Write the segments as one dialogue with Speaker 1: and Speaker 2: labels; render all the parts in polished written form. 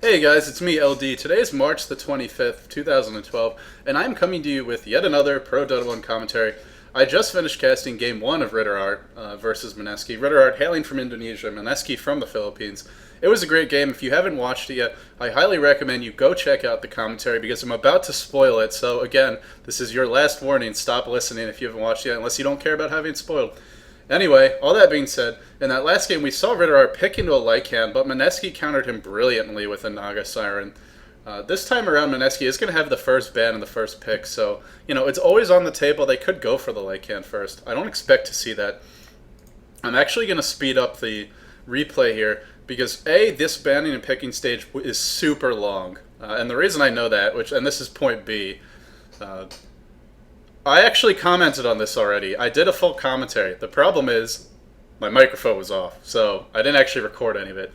Speaker 1: Hey guys, it's me, LD. Today is March the 25th, 2012, and I'm coming to you with yet another Pro Dota 1 commentary. I just finished casting Game 1 of RitterArt versus Mineski. RitterArt hailing from Indonesia, Mineski from the Philippines. It was a great game. If you haven't watched it yet, I highly recommend you go check out the commentary because I'm about to spoil it. So again, this is your last warning. Stop listening if you haven't watched it yet, unless you don't care about having it spoiled. Anyway, all that being said, in that last game we saw RitterArt pick into a Lycan, but Mineski countered him brilliantly with a Naga Siren. This time around, Mineski is going to have the first ban and the first pick, so, it's always on the table. They could go for the Lycan first. I don't expect to see that. I'm actually going to speed up the replay here, because A, this banning and picking stage is super long. And the reason I know that, and this is point B, I actually commented on this already. I did a full commentary. The problem is my microphone was off, so I didn't actually record any of it.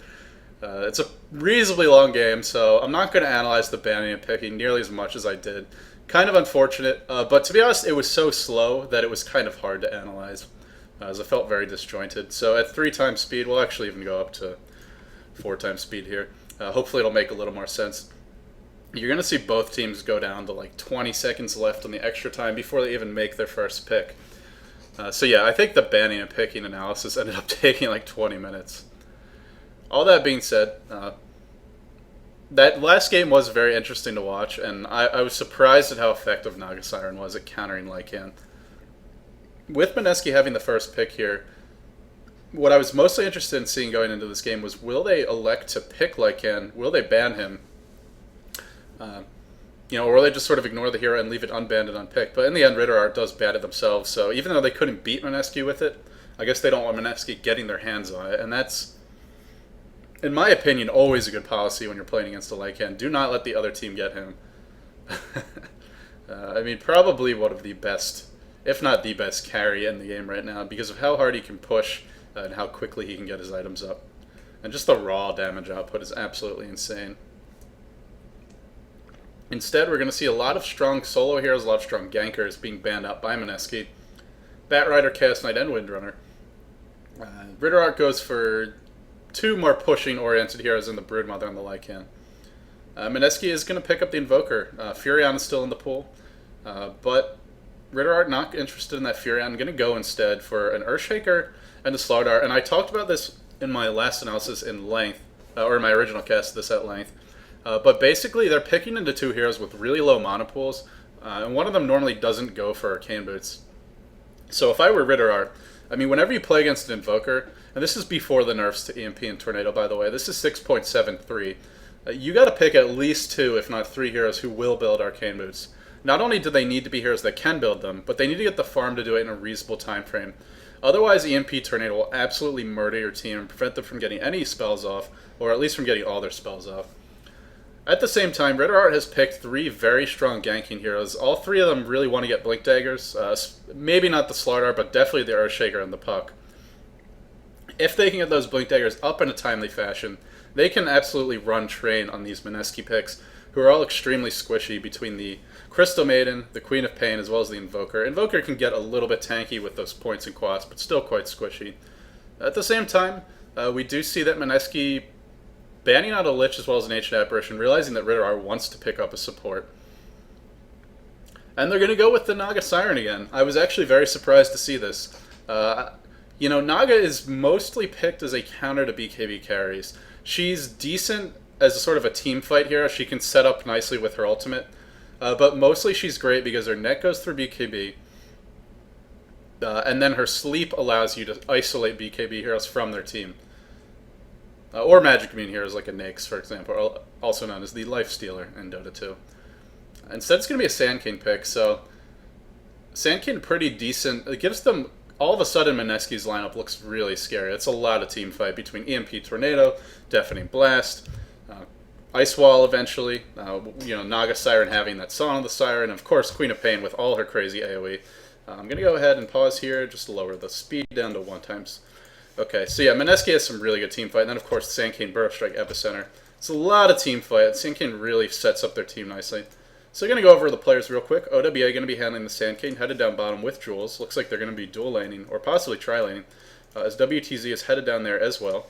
Speaker 1: It's a reasonably long game, so I'm not going to analyze the banning and picking nearly as much as I did. Kind of unfortunate, but to be honest, it was so slow that it was kind of hard to analyze, as it felt very disjointed. So at 3 times speed, we'll actually even go up to 4 times speed here. Hopefully it'll make a little more sense. You're going to see both teams go down to like 20 seconds left on the extra time before they even make their first pick. So yeah, I think the banning and picking analysis ended up taking like 20 minutes. All that being said, that last game was very interesting to watch, and I was surprised at how effective Naga Siren was at countering Lycan. With Mineski having the first pick here, what I was mostly interested in seeing going into this game was, will they elect to pick Lycan? Will they ban him? Or will they just sort of ignore the hero and leave it unbanned and unpicked? But in the end, RitterArt does ban it themselves, so even though they couldn't beat Mineski with it, I guess they don't want Mineski getting their hands on it, and that's, in my opinion, always a good policy when you're playing against a Lycan. Do not let the other team get him. Probably one of the best, if not the best, carry in the game right now because of how hard he can push and how quickly he can get his items up. And just the raw damage output is absolutely insane. Instead, we're going to see a lot of strong solo heroes, a lot of strong gankers being banned out by Mineski. Batrider, Chaos Knight, and Windrunner. RitterArt goes for 2 more pushing-oriented heroes in the Broodmother and the Lycan. Mineski is going to pick up the Invoker. Furion is still in the pool, but RitterArt not interested in that Furion. Going to go instead for an Earthshaker and a Slardar. And I talked about this in my last analysis in length, or in my original cast this at length. But basically, they're picking into 2 heroes with really low mana pools, and one of them normally doesn't go for Arcane Boots. So if I were RitterArt, whenever you play against an Invoker, and this is before the nerfs to EMP and Tornado, by the way, this is 6.73, you got to pick at least 2, if not 3 heroes who will build Arcane Boots. Not only do they need to be heroes that can build them, but they need to get the farm to do it in a reasonable time frame. Otherwise, EMP Tornado will absolutely murder your team and prevent them from getting any spells off, or at least from getting all their spells off. At the same time, RitterArt has picked 3 very strong ganking heroes. All 3 of them really want to get Blink Daggers. Maybe not the Slardar, but definitely the Earthshaker and the Puck. If they can get those Blink Daggers up in a timely fashion, they can absolutely run train on these Mineski picks, who are all extremely squishy between the Crystal Maiden, the Queen of Pain, as well as the Invoker. Invoker can get a little bit tanky with those points and quads, but still quite squishy. At the same time, we do see that Mineski banning out a Lich as well as an Ancient Apparition, realizing that RitterArt wants to pick up a support. And they're going to go with the Naga Siren again. I was actually very surprised to see this. Naga is mostly picked as a counter to BKB carries. She's decent as a sort of a team fight hero. She can set up nicely with her ultimate. But mostly she's great because her net goes through BKB. And then her sleep allows you to isolate BKB heroes from their team. Or Magic Immune heroes like a Nyx, for example, also known as the Life Stealer in Dota 2. Instead, it's going to be a Sand King pick, so Sand King pretty decent. It gives them, all of a sudden, Mineski's lineup looks really scary. It's a lot of team fight between EMP Tornado, Deafening Blast, Ice Wall eventually, Naga Siren having that Song of the Siren, and of course Queen of Pain with all her crazy AoE. I'm going to go ahead and pause here, just to lower the speed down to 1 times. Okay, so yeah, Mineski has some really good team fight, and then of course Sand King, Burrow Strike, Epicenter. It's a lot of team fight. Sand King really sets up their team nicely. So we're going to go over the players real quick. OWA going to be handling the Sand King, headed down bottom with Jules. Looks like they're going to be dual laning, or possibly tri-laning, as WTZ is headed down there as well.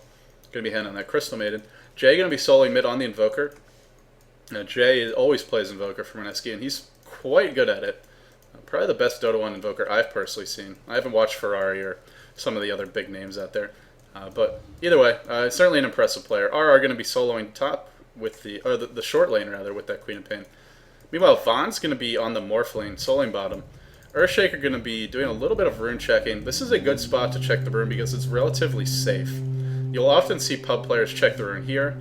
Speaker 1: Going to be handling that Crystal Maiden. Jay going to be soloing mid on the Invoker. Jay always plays Invoker for Mineski, and he's quite good at it. Probably the best Dota 1 Invoker I've personally seen. I haven't watched Ferrari or some of the other big names out there. But either way, certainly an impressive player. RR going to be soloing top with the short lane, rather, with that Queen of Pain. Meanwhile, Vaughn's going to be on the Morph lane, soloing bottom. Earthshaker going to be doing a little bit of rune checking. This is a good spot to check the rune because it's relatively safe. You'll often see pub players check the rune here,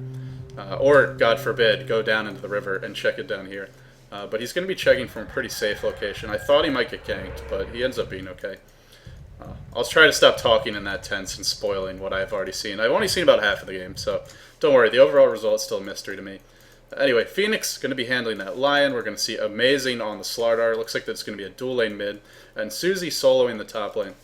Speaker 1: or, God forbid, go down into the river and check it down here. But he's going to be checking from a pretty safe location. I thought he might get ganked, but he ends up being okay. I'll try to stop talking in that tense and spoiling what I've already seen. I've only seen about half of the game, so don't worry. The overall result is still a mystery to me. Anyway, Phoenix going to be handling that Lion. We're going to see Amazing on the Slardar. Looks like that's going to be a dual lane mid. And Susie soloing the top lane.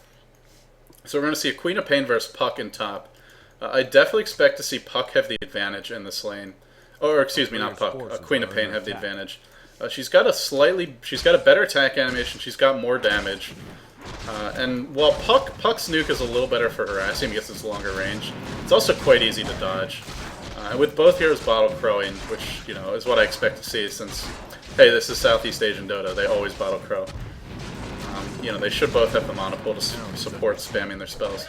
Speaker 1: So we're going to see a Queen of Pain versus Puck in top. I definitely expect to see Puck have the advantage in this lane. Or, excuse me, not Puck. Queen of Pain have the advantage. She's got a better attack animation. She's got more damage. And while Puck's nuke is a little better for harassing because it's longer range, it's also quite easy to dodge. And with both heroes bottle crowing, which, you know, is what I expect to see since, hey, this is Southeast Asian Dota, they always bottle crow. You know, they should both have the mana pool to support spamming their spells.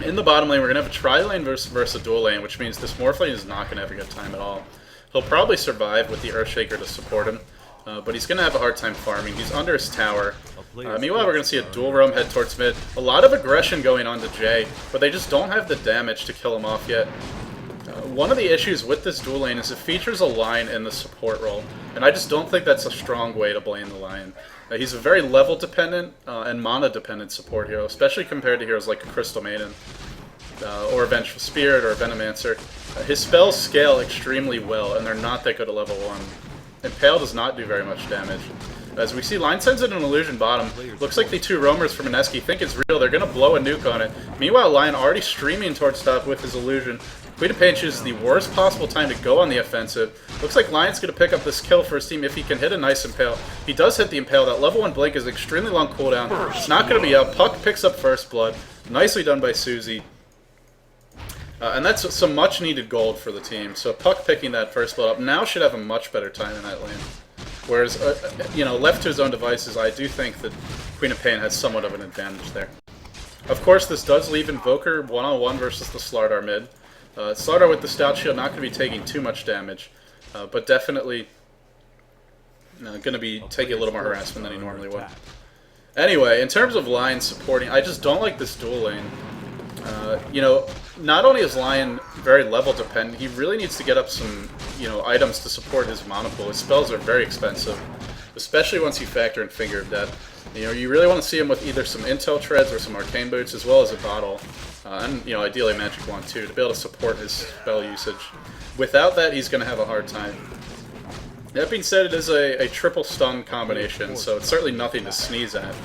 Speaker 1: In the bottom lane, we're going to have a tri-lane versus a dual lane, which means this Morph lane is not going to have a good time at all. He'll probably survive with the Earthshaker to support him, but he's going to have a hard time farming. He's under his tower. Meanwhile, we're going to see a dual roam head towards mid. A lot of aggression going on to Jay, but they just don't have the damage to kill him off yet. One of the issues with this dual lane is it features a Lion in the support role, and I just don't think that's a strong way to blame the Lion. He's a very level-dependent and mana-dependent support hero, especially compared to heroes like a Crystal Maiden, or a Vengeful Spirit, or a Venomancer. His spells scale extremely well, and they're not that good at level 1. Impale does not do very much damage. As we see, Line sends in an illusion bottom. Looks like the two roamers from Mineski think it's real. They're going to blow a nuke on it. Meanwhile, Lion already streaming towards top with his illusion. Queen of Pain chooses the worst possible time to go on the offensive. Looks like Lion's going to pick up this kill for his team if he can hit a nice Impale. He does hit the Impale. That level 1 blink is an extremely long cooldown. It's not going to be up. Puck picks up first blood. Nicely done by Susie. And that's some much needed gold for the team. So Puck picking that first blood up now should have a much better time in that lane. Whereas, you know, left to his own devices, I do think that Queen of Pain has somewhat of an advantage there. Of course, this does leave Invoker one-on-one versus the Slardar mid. Slardar with the Stout Shield not going to be taking too much damage, but definitely going to be taking a little more harassment than he normally would. Anyway, in terms of Lion supporting, I just don't like this dual lane. You know, not only is Lion very level dependent, he really needs to get up some, you know, items to support his mana pool. His spells are very expensive, especially once you factor in Finger of Death. You know, you really want to see him with either some Intel Treads or some Arcane Boots, as well as a bottle. And, you know, ideally a Magic Wand too, to be able to support his spell usage. Without that, he's going to have a hard time. That being said, it is a triple stun combination, so it's certainly nothing to sneeze at.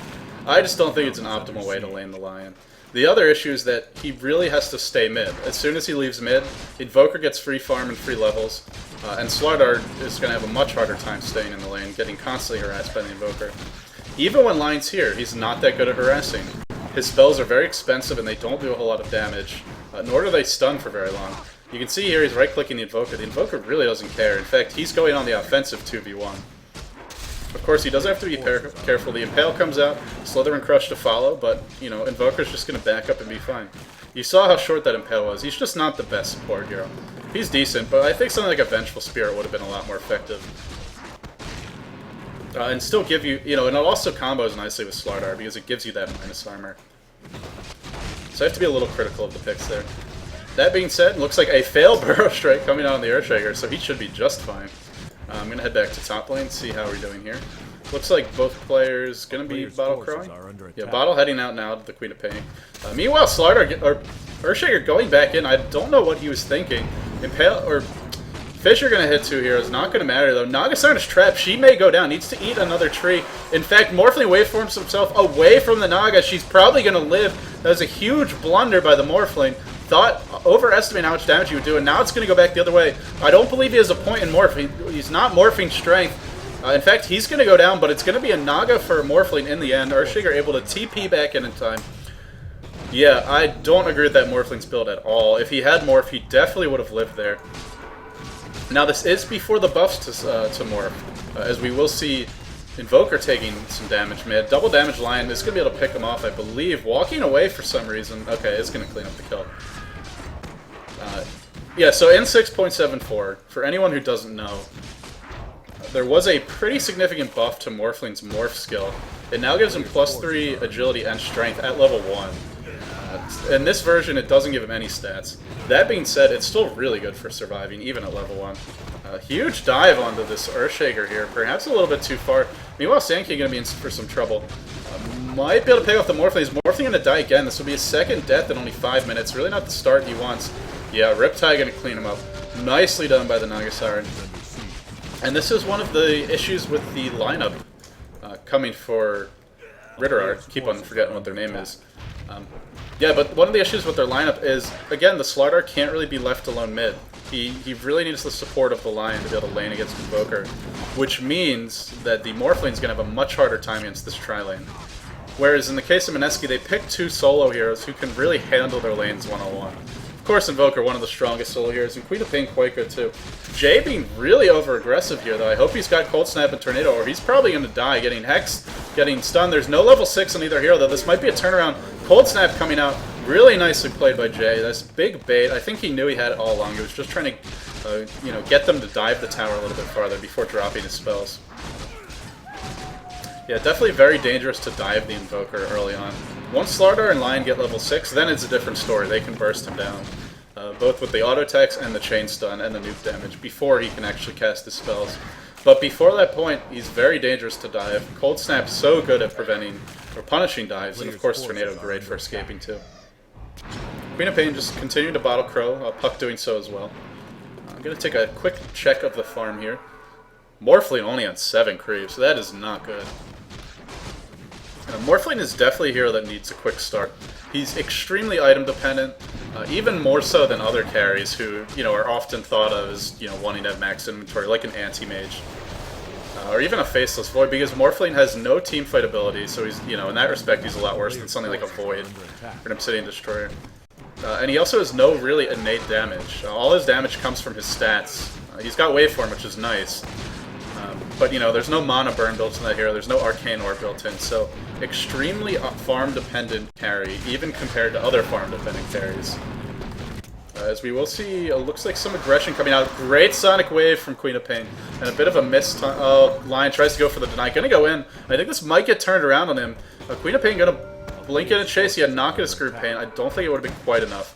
Speaker 1: I just don't think it's an optimal way to lane the Lion. The other issue is that he really has to stay mid. As soon as he leaves mid, Invoker gets free farm and free levels, and Slardar is going to have a much harder time staying in the lane, getting constantly harassed by the Invoker. Even when Lion's here, he's not that good at harassing. His spells are very expensive and they don't do a whole lot of damage, nor do they stun for very long. You can see here he's right-clicking the Invoker. The Invoker really doesn't care. In fact, he's going on the offensive 2v1. Of course, he does have to be careful. The Impale comes out, Slither and Crush to follow, but, you know, Invoker's just going to back up and be fine. You saw how short that Impale was. He's just not the best support hero. He's decent, but I think something like a Vengeful Spirit would have been a lot more effective. And still give you, you know, and it also combos nicely with Slardar because it gives you that minus armor. So I have to be a little critical of the picks there. That being said, looks like a failed Burrow Strike coming out on the Earthshaker, so he should be just fine. I'm going to head back to top lane, see how we're doing here. Looks like both players going to be Bottle crowing. Yeah, Bottle heading out now to the Queen of Pain. Meanwhile, Earthshaker going back in. I don't know what he was thinking. Impale, or Fisher going to hit two heroes. Not going to matter, though. Naga Siren is trapped. She may go down. Needs to eat another tree. In fact, Morphling waveforms himself away from the Naga. She's probably going to live. That was a huge blunder by the Morphling. Thought, overestimating how much damage he would do, and now it's going to go back the other way. I don't believe he has a point in Morph. He's not morphing strength. In fact, he's going to go down, but it's going to be a Naga for Morphling in the end. Earthshaker able to TP back in time. Yeah, I don't agree with that Morphling's build at all. If he had Morph, he definitely would have lived there. Now, this is before the buffs to Morph, as we will see Invoker taking some damage mid. Double damage Lion is going to be able to pick him off, I believe. Walking away for some reason. Okay, it's going to clean up the kill. Yeah, so in 6.74, for anyone who doesn't know, there was a pretty significant buff to Morphling's Morph skill. It now gives him +3 agility and strength at level 1. In this version, it doesn't give him any stats. That being said, it's still really good for surviving, even at level 1. Huge dive onto this Earthshaker here, perhaps a little bit too far. Meanwhile, Sankey going to be in for some trouble. Might be able to pick off the Morphling. Is Morphling going to die again? This will be his second death in only 5 minutes. Really not the start he wants. Yeah, Riptide going to clean him up. Nicely done by the Naga Siren. And this is one of the issues with the lineup coming for RitterArt. Keep on forgetting what their name is. Yeah, but one of the issues with their lineup is, again, the Slardar can't really be left alone mid. He really needs the support of the Lion to be able to lane against Invoker, which means that the Morphling's going to have a much harder time against this tri-lane. Whereas in the case of Mineski, they picked 2 solo heroes who can really handle their lanes one-on-one. Of course, Invoker, one of the strongest solo heroes, and Queen of Pain quite good too. Jay being really over-aggressive here, though. I hope he's got Cold Snap and Tornado, or he's probably going to die, getting Hex, getting stunned. There's no level 6 on either hero, though. This might be a turnaround. Cold Snap coming out. Really nicely played by Jay. That's big bait. I think he knew he had it all along. He was just trying to, get them to dive the tower a little bit farther before dropping his spells. Yeah, definitely very dangerous to dive the Invoker early on. Once Slardar and Lion get level 6, then it's a different story. They can burst him down. Both with the auto attacks and the chain stun and the nuke damage before he can actually cast his spells. But before that point, he's very dangerous to dive. Cold Snap's so good at preventing or punishing dives, and of course Tornado great for escaping too. Queen of Pain just continuing to bottle Crow, Puck doing so as well. I'm going to take a quick check of the farm here. Morphling only on 7 creeps, so that is not good. Morphling is definitely a hero that needs a quick start. He's extremely item dependent, even more so than other carries who, are often thought of as, wanting to have max inventory, like an anti-mage. Or even a Faceless Void, because Morphling has no teamfight ability, so he's, in that respect, he's a lot worse than something like a Void or an Obsidian Destroyer. And he also has no really innate damage. All his damage comes from his stats. He's got Waveform, which is nice. But, there's no mana burn built in that hero, there's no arcane ore built in, so extremely farm-dependent carry, even compared to other farm-dependent carries. As we will see, looks like some aggression coming out. Great Sonic Wave from Queen of Pain, and a bit of a miss. Oh, Lion tries to go for the deny, gonna go in. I think this might get turned around on him. Queen of Pain gonna blink in a chase, he had knock at a Screw Pain. I don't think it would have been quite enough.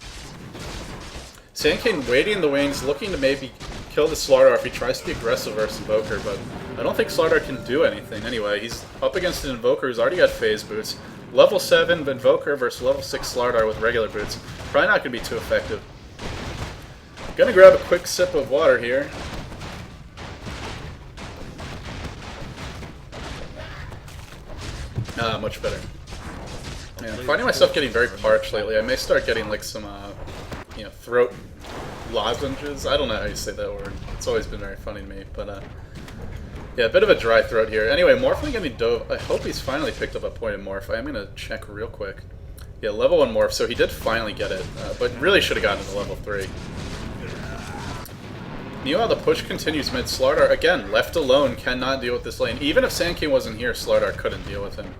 Speaker 1: Sandking waiting in the wings, looking to maybe kill the Slardar if he tries to be aggressive versus Invoker, but I don't think Slardar can do anything anyway. He's up against an Invoker who's already got phase boots. Level 7 Invoker versus level 6 Slardar with regular boots. Probably not going to be too effective. Gonna grab a quick sip of water here. Much better. Yeah, I'm finding myself getting very parched lately. I may start getting like some, throat lozenges. I don't know how you say that word. It's always been very funny to me, but yeah, a bit of a dry throat here. Anyway, Morphling getting dove. I hope he's finally picked up a point in Morph. I am gonna check real quick. Yeah, level 1 Morph, so he did finally get it, but really should have gotten to level 3. Meanwhile, the push continues mid. Slardar, again, left alone, cannot deal with this lane. Even if Sandking wasn't here, Slardar couldn't deal with him.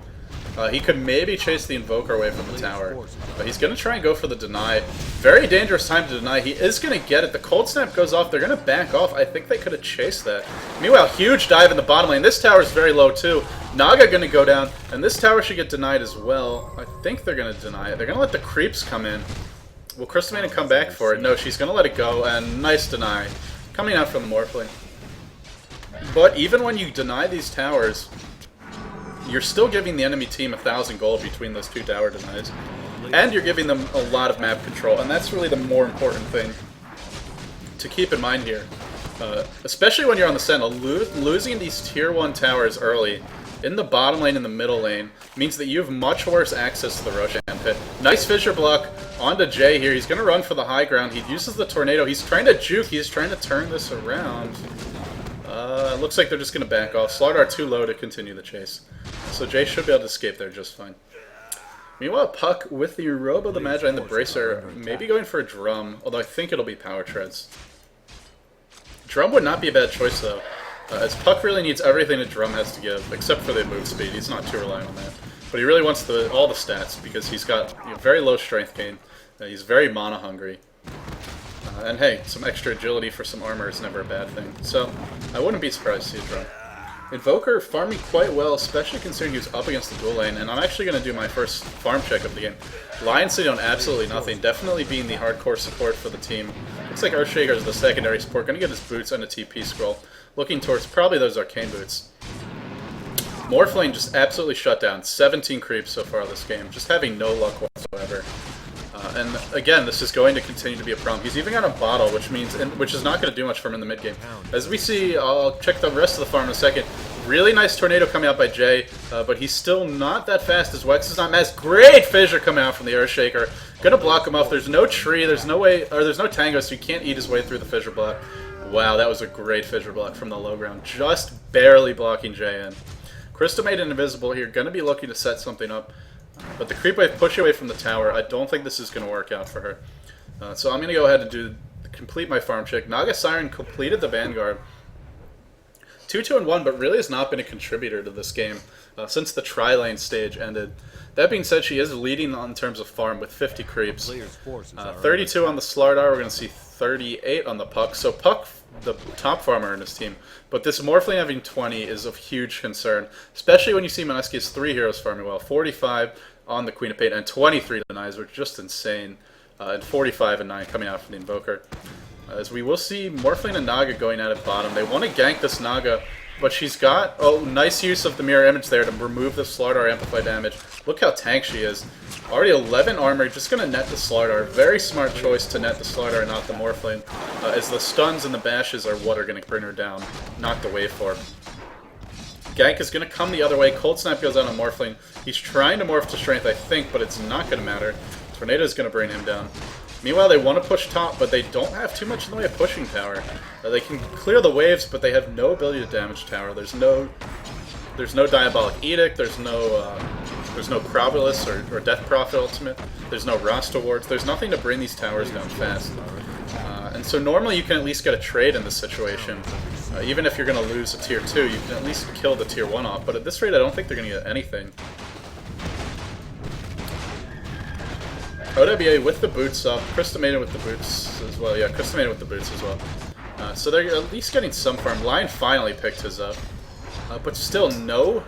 Speaker 1: He could maybe chase the Invoker away from the tower, but he's going to try and go for the deny. Very dangerous time to deny. He is going to get it. The Cold Snap goes off. They're going to back off. I think they could have chased that. Meanwhile, huge dive in the bottom lane. This tower is very low too. Naga going to go down, and this tower should get denied as well. I think they're going to deny it. They're going to let the creeps come in. Will Crystalmaiden come back for it? No, she's going to let it go, and nice deny. Coming out from the Morphling. But even when you deny these towers, you're still giving the enemy team 1,000 gold between those 2 tower denies. And you're giving them a lot of map control, and that's really the more important thing to keep in mind here. Especially when you're on the Sentinel, losing these tier 1 towers early, in the bottom lane and the middle lane, means that you have much worse access to the Roshan pit. Nice fissure block onto Jay here. He's going to run for the high ground. He uses the Tornado. He's trying to juke. He's trying to turn this around. Looks like they're just going to back off. Slardar too low to continue the chase. So Jay should be able to escape there just fine. Meanwhile, Puck with the Robe of the Magi and the Bracer, maybe going for a Drum, although I think it'll be Power Treads. Drum would not be a bad choice, though, as Puck really needs everything that Drum has to give, except for the move speed. He's not too reliant on that. But he really wants all the stats, because he's got very low strength gain. He's very mana hungry. And hey, some extra agility for some armor is never a bad thing. So, I wouldn't be surprised to see a Drum. Invoker farming quite well, especially considering he was up against the dual lane, and I'm actually going to do my first farm check of the game. Lion sitting on absolutely nothing, definitely being the hardcore support for the team. Looks like Earthshaker is the secondary support, going to get his boots and a TP scroll, looking towards probably those arcane boots. Morphlane just absolutely shut down, 17 creeps so far this game, just having no luck whatsoever. And again, this is going to continue to be a problem. He's even got a bottle, which is not going to do much for him in the mid game. As we see, I'll check the rest of the farm in a second. Really nice tornado coming out by Jay, but he's still not that fast as Wex is not masked. Great fissure coming out from the Earthshaker. Gonna block him off. There's no tree, there's no way, or there's no tango, so he can't eat his way through the fissure block. Wow, that was a great fissure block from the low ground. Just barely blocking Jay in. Crystal made it invisible here, gonna be looking to set something up. But the creep wave pushing away from the tower, I don't think this is going to work out for her. So I'm going to go ahead and complete my farm check. Naga Siren completed the Vanguard. 2-2-1, but really has not been a contributor to this game since the tri-lane stage ended. That being said, she is leading in terms of farm with 50 creeps. 32 on the Slardar, we're going to see 38 on the Puck. So Puck, the top farmer in his team. But this Morphling having 20 is of huge concern, especially when you see Mineski has 3 heroes farming well. 45 on the Queen of Pain and 23 denies, which is just insane. And 45 and 9 coming out from the Invoker. As we will see Morphling and Naga going at it bottom. They want to gank this Naga, but she's got, nice use of the mirror image there to remove the Slardar amplify damage. Look how tank she is. Already 11 armor, just going to net the Slardar. Very smart choice to net the Slardar and not the Morphling, as the stuns and the bashes are what are going to bring her down, not the waveform. Gank is going to come the other way. Cold Snap goes out on Morphling. He's trying to morph to Strength, I think, but it's not going to matter. Tornado is going to bring him down. Meanwhile, they want to push top, but they don't have too much in the way of pushing tower. They can clear the waves, but they have no ability to damage tower. There's no Diabolic Edict. There's no Crobulus or Death Prophet ultimate. There's no Rasta wards. There's nothing to bring these towers down fast. And so normally you can at least get a trade in this situation. Even if you're going to lose a tier 2, you can at least kill the tier 1 off. But at this rate, I don't think they're going to get anything. OWA with the boots up, Krista made it with the boots as well. Yeah, Krista made it with the boots as well. So they're at least getting some farm. Lion finally picked his up, but still no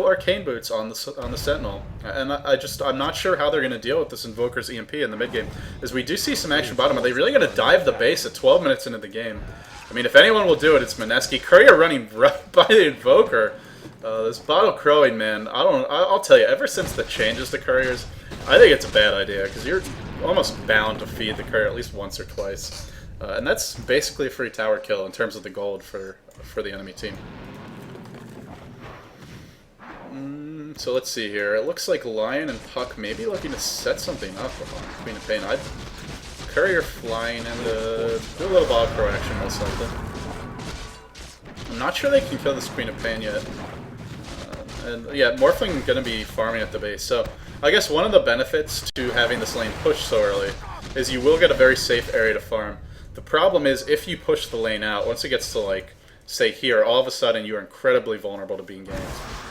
Speaker 1: arcane boots on the Sentinel. And I'm not sure how they're going to deal with this Invoker's EMP in the mid game. As we do see some action bottom, are they really going to dive the base at 12 minutes into the game? I mean, if anyone will do it, it's Mineski. Courier running right by the Invoker. This bottle crowing, man. I'll tell you. Ever since the changes to couriers, I think it's a bad idea, because you're almost bound to feed the courier at least once or twice. And that's basically a free tower kill in terms of the gold for the enemy team. So let's see here. It looks like Lion and Puck may be looking to set something up on Queen of Pain. Courier flying and do a little ball crow action most likely. I'm not sure they can kill this Queen of Pain yet. And yeah, Morphling going to be farming at the base. So I guess one of the benefits to having this lane push so early is you will get a very safe area to farm. The problem is if you push the lane out, once it gets to, like, say here, all of a sudden you are incredibly vulnerable to being ganked.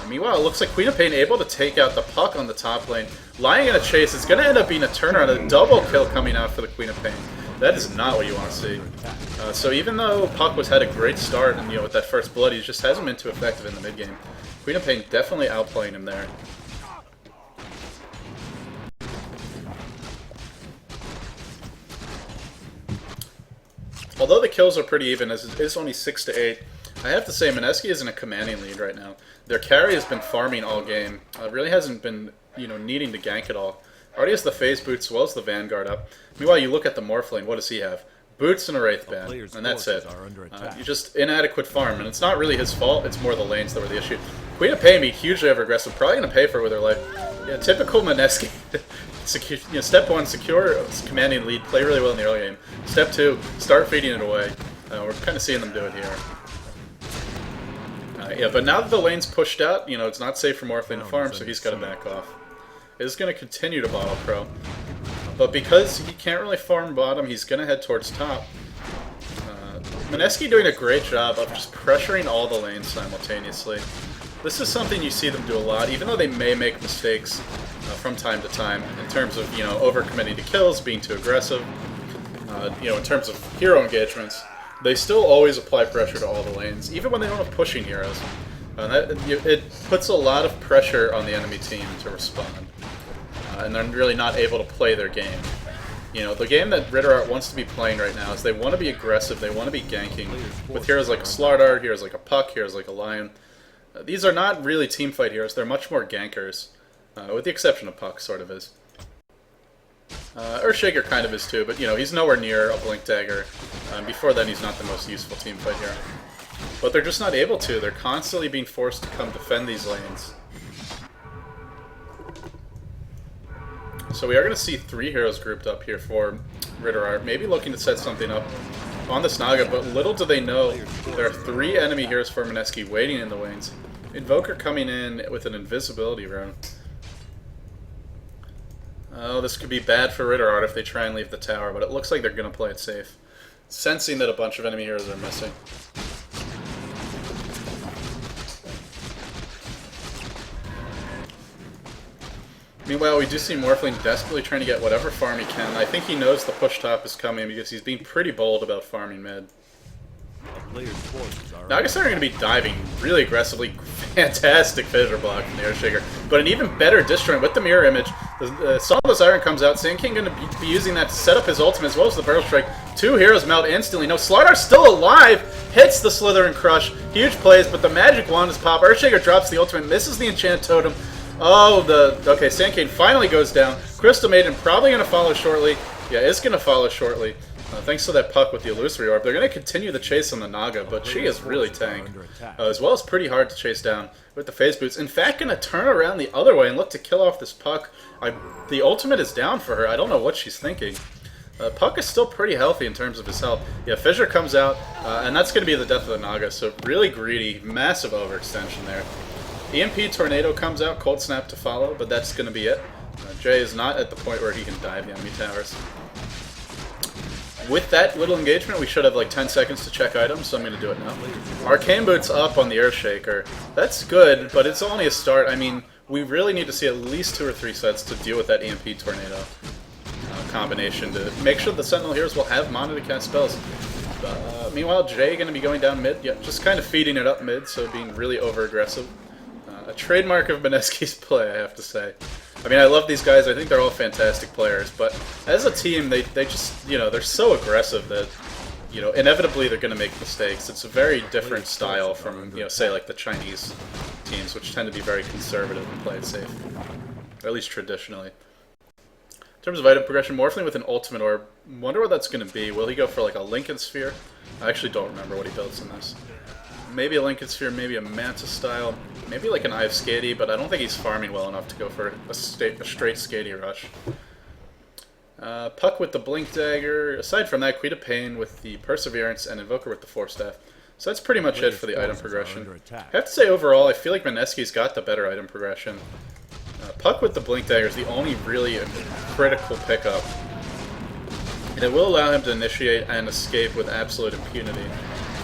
Speaker 1: Meanwhile, it looks like Queen of Pain able to take out the Puck on the top lane. Lion in a chase. It's going to end up being a turnaround, a double kill coming out for the Queen of Pain. That is not what you want to see. So even though Puck had a great start and with that first blood, he just hasn't been too effective in the mid game. Queen of Pain definitely outplaying him there. Although the kills are pretty even, as it is only 6 to 8, I have to say Mineski is in a commanding lead right now. Their carry has been farming all game. Really hasn't been, needing to gank at all. Already has the phase boots as well as the Vanguard up. Meanwhile, you look at the Morphling. What does he have? Boots and a Wraith Band, and that's it. You just inadequate farm, and it's not really his fault. It's more the lanes that were the issue. Queen of Pain be hugely over-aggressive, probably going to pay for it with her life. Yeah, typical Mineski. Step 1, secure commanding lead, play really well in the early game. Step 2, start feeding it away. We're kind of seeing them do it here. Yeah, but now that the lane's pushed out, it's not safe for Morphling to farm, so he's got to back off. is going to continue to bottle pro. But because he can't really farm bottom, he's going to head towards top. Mineski doing a great job of just pressuring all the lanes simultaneously. This is something you see them do a lot, even though they may make mistakes from time to time in terms of, you know, overcommitting to kills, being too aggressive. You know, in terms of hero engagements, they still always apply pressure to all the lanes, even when they don't have pushing heroes. It puts a lot of pressure on the enemy team to respond, and they're really not able to play their game. You know, the game that RitterArt wants to be playing right now is they want to be aggressive, they want to be ganking, with heroes like a ldDOTA, heroes like a Puck, heroes like a Lion. These are not really teamfight heroes, they're much more gankers, with the exception of Puck, sort of is. Earthshaker kind of is too, but you know, he's nowhere near a Blink Dagger. Before then, he's not the most useful teamfight hero. But they're just not able to, they're constantly being forced to come defend these lanes. So we are going to see 3 heroes grouped up here for RitterArt, maybe looking to set something up on this Naga, but little do they know there are 3 enemy heroes for Mineski waiting in the wings. Invoker coming in with an invisibility rune. Oh, this could be bad for RitterArt if they try and leave the tower, but it looks like they're going to play it safe, sensing that a bunch of enemy heroes are missing. Meanwhile, we do see Morphling desperately trying to get whatever farm he can. I think he knows the push top is coming because he's being pretty bold about farming mid. Naga Siren are going to be diving really aggressively. Fantastic fissure block from the Earthshaker. But an even better disjoint with the mirror image. The Song of the Siren comes out. Sand King going to be using that to set up his ultimate as well as the barrel strike. 2 heroes melt instantly. No, ldDOTA's still alive. Hits the Slither and Crush. Huge plays, but the magic wand is pop. Earthshaker drops the ultimate, misses the enchant totem. Oh, okay, Sand King finally goes down. Crystal Maiden probably going to follow shortly. Yeah, is going to follow shortly. Thanks to that Puck with the Illusory Orb. They're going to continue the chase on the Naga, but she is really tanked. As well as pretty hard to chase down with the Phase Boots. In fact, going to turn around the other way and look to kill off this Puck. The ultimate is down for her. I don't know what she's thinking. Puck is still pretty healthy in terms of his health. Yeah, Fissure comes out, and that's going to be the death of the Naga. So really greedy, massive overextension there. EMP Tornado comes out, Cold Snap to follow, but that's going to be it. Jay is not at the point where he can dive the enemy towers. With that little engagement, we should have like 10 seconds to check items, so I'm going to do it now. Arcane Boots up on the Earthshaker. That's good, but it's only a start. I mean, we really need to see at least 2 or 3 sets to deal with that EMP Tornado combination to make sure the Sentinel heroes will have mana to cast spells. Meanwhile, Jay going to be going down mid. Yeah, just kind of feeding it up mid, so being really over-aggressive. A trademark of Mineski's play, I have to say. I mean, I love these guys. I think they're all fantastic players, but as a team, they just, you know, they're so aggressive that, you know, inevitably they're going to make mistakes. It's a very different style from, you know, say like the Chinese teams, which tend to be very conservative and play it safe, or at least traditionally. In terms of item progression, Morphling with an ultimate orb. Wonder what that's going to be. Will he go for like a Lincoln Sphere? I actually don't remember what he builds in this. Maybe a Lincoln Sphere, maybe a Manta style, maybe like an Eye of Skady, but I don't think he's farming well enough to go for a straight Skady rush. Puck with the Blink Dagger. Aside from that, Queen of Pain with the Perseverance and Invoker with the Force Staff. So that's pretty much it for the item progression. I have to say overall, I feel like Mineski's got the better item progression. Puck with the Blink Dagger is the only really critical pickup. And it will allow him to initiate and escape with absolute impunity.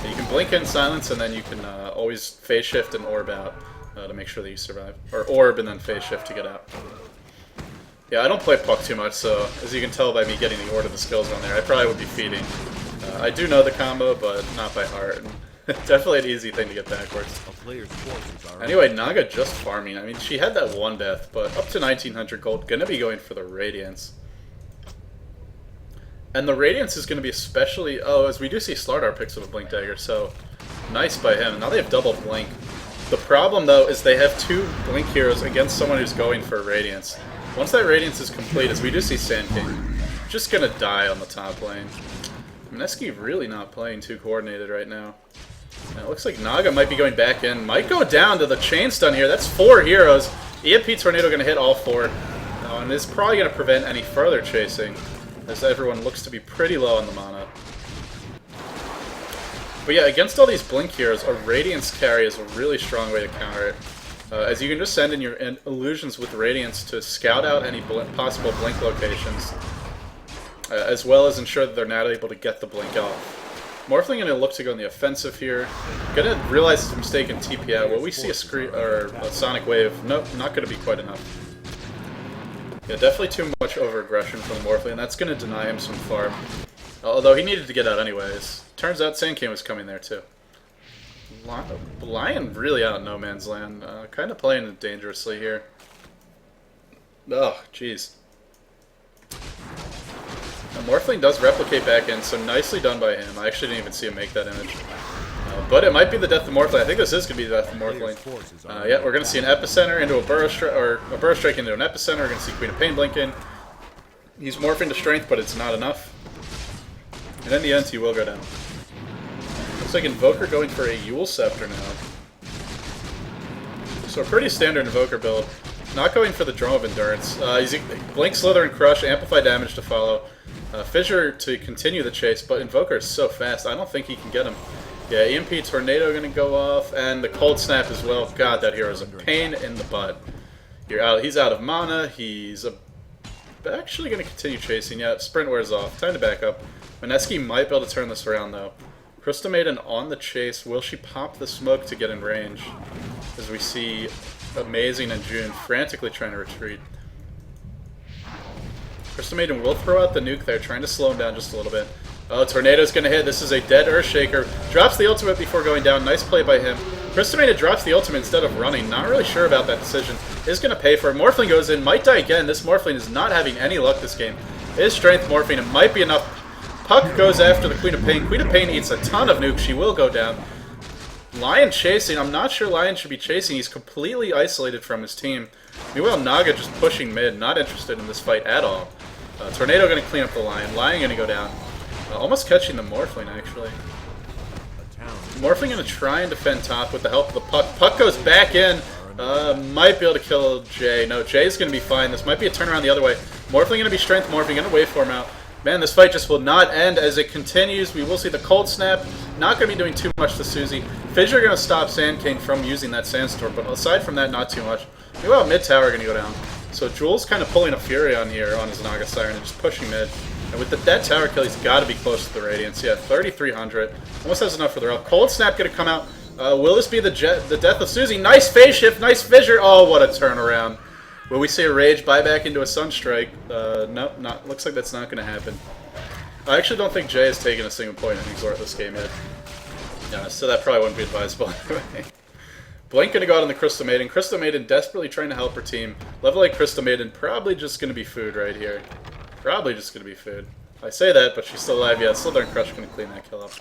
Speaker 1: You can blink in silence, and then you can always phase shift and orb out to make sure that you survive. Or orb and then phase shift to get out. Yeah, I don't play Puck too much, so as you can tell by me getting the order of the skills on there, I probably would be feeding. I do know the combo, but not by heart. Definitely an easy thing to get backwards. Anyway, Naga just farming. I mean, she had that 1 death, but up to 1900 gold. Gonna be going for the Radiance. And the Radiance is going to be especially... Oh, as we do see ldDOTA picks up a Blink Dagger, so nice by him. Now they have double Blink. The problem, though, is they have 2 Blink heroes against someone who's going for a Radiance. Once that Radiance is complete, as we do see Sand King, just going to die on the top lane. Mineski really not playing too coordinated right now. Now, it looks like Naga might be going back in. Might go down to the chain stun here. That's 4 heroes. EMP Tornado going to hit all 4. And is probably going to prevent any further chasing, as everyone looks to be pretty low on the mana. But yeah, against all these Blink heroes, a Radiance carry is a really strong way to counter it. as you can just send in your illusions with Radiance to scout out any possible blink locations, as well as ensure that they're not able to get the blink off. Morphling going to look to go on the offensive here. Going to realize it's a mistake and TP out. Will we see a Sonic Wave? Nope, not going to be quite enough. Yeah, definitely too much over-aggression from the Morphling, and that's going to deny him some farm. Although he needed to get out anyways. Turns out Sand King was coming there too. Lion really out in no man's land. Kind of playing it dangerously here. Oh, jeez. Morphling does replicate back in, so nicely done by him. I actually didn't even see him make that image. But it might be the death of Morphling. I think this is going to be the death of Morphling. Yeah, we're going to see an Epicenter into a Burrow Strike, or a Burrow Strike into an Epicenter. We're going to see Queen of Pain blink in. He's morphing to Strength, but it's not enough. And in the end, he will go down. Looks like Invoker going for a Yule Scepter now. So a pretty standard Invoker build. Not going for the Drum of Endurance. He's Blink, Slither, and Crush, Amplify damage to follow. Fissure to continue the chase, but Invoker is so fast, I don't think he can get him. Yeah, EMP Tornado going to go off, and the Cold Snap as well. God, that hero is a pain in the butt. He's out of mana, he's actually going to continue chasing. Yeah, Sprint wears off. Time to back up. Mineski might be able to turn this around, though. Crystal Maiden on the chase. Will she pop the smoke to get in range? As we see Amazing and June frantically trying to retreat. Crystal Maiden will throw out the nuke there, trying to slow him down just a little bit. Oh, Tornado's going to hit. This is a dead Earthshaker. Drops the ultimate before going down. Nice play by him. Crystal Maiden drops the ultimate instead of running. Not really sure about that decision. Is going to pay for it. Morphling goes in. Might die again. This Morphling is not having any luck this game. His Strength Morphing. It might be enough. Puck goes after the Queen of Pain. Queen of Pain eats a ton of nukes. She will go down. Lion chasing. I'm not sure Lion should be chasing. He's completely isolated from his team. Meanwhile, Naga just pushing mid. Not interested in this fight at all. Tornado going to clean up the Lion. Lion going to go down. Almost catching the Morphling, actually. Morphling going to try and defend top with the help of the Puck. Puck goes back in. Might be able to kill Jay. No, Jay's going to be fine. This might be a turnaround the other way. Morphling going to be Strength Morphing. Going to waveform out. Man, this fight just will not end as it continues. We will see the Cold Snap. Not going to be doing too much to Susie. Fissure going to stop Sand King from using that Sandstorm, but aside from that, not too much. Meanwhile, mid tower going to go down. So Jules kind of pulling a Fury on here on his Naga Siren and just pushing mid. And with the dead tower kill, he's got to be close to the Radiance. Yeah, 3,300. Almost has enough for the route. Cold Snap going to come out. Will this be the death of Susie? Nice phase shift, nice Fissure. Oh, what a turnaround. Will we see a Rage buyback into a Sunstrike? Nope, looks like that's not going to happen. I actually don't think Jay has taken a single point in Exhort this game yet. Yeah, so that probably wouldn't be advisable anyway. Blink going to go out on the Crystal Maiden. Crystal Maiden desperately trying to help her team. Level 8 Crystal Maiden probably just going to be food right here. Probably just going to be food. I say that, but she's still alive. Yeah, Slither and Crush going to clean that kill up.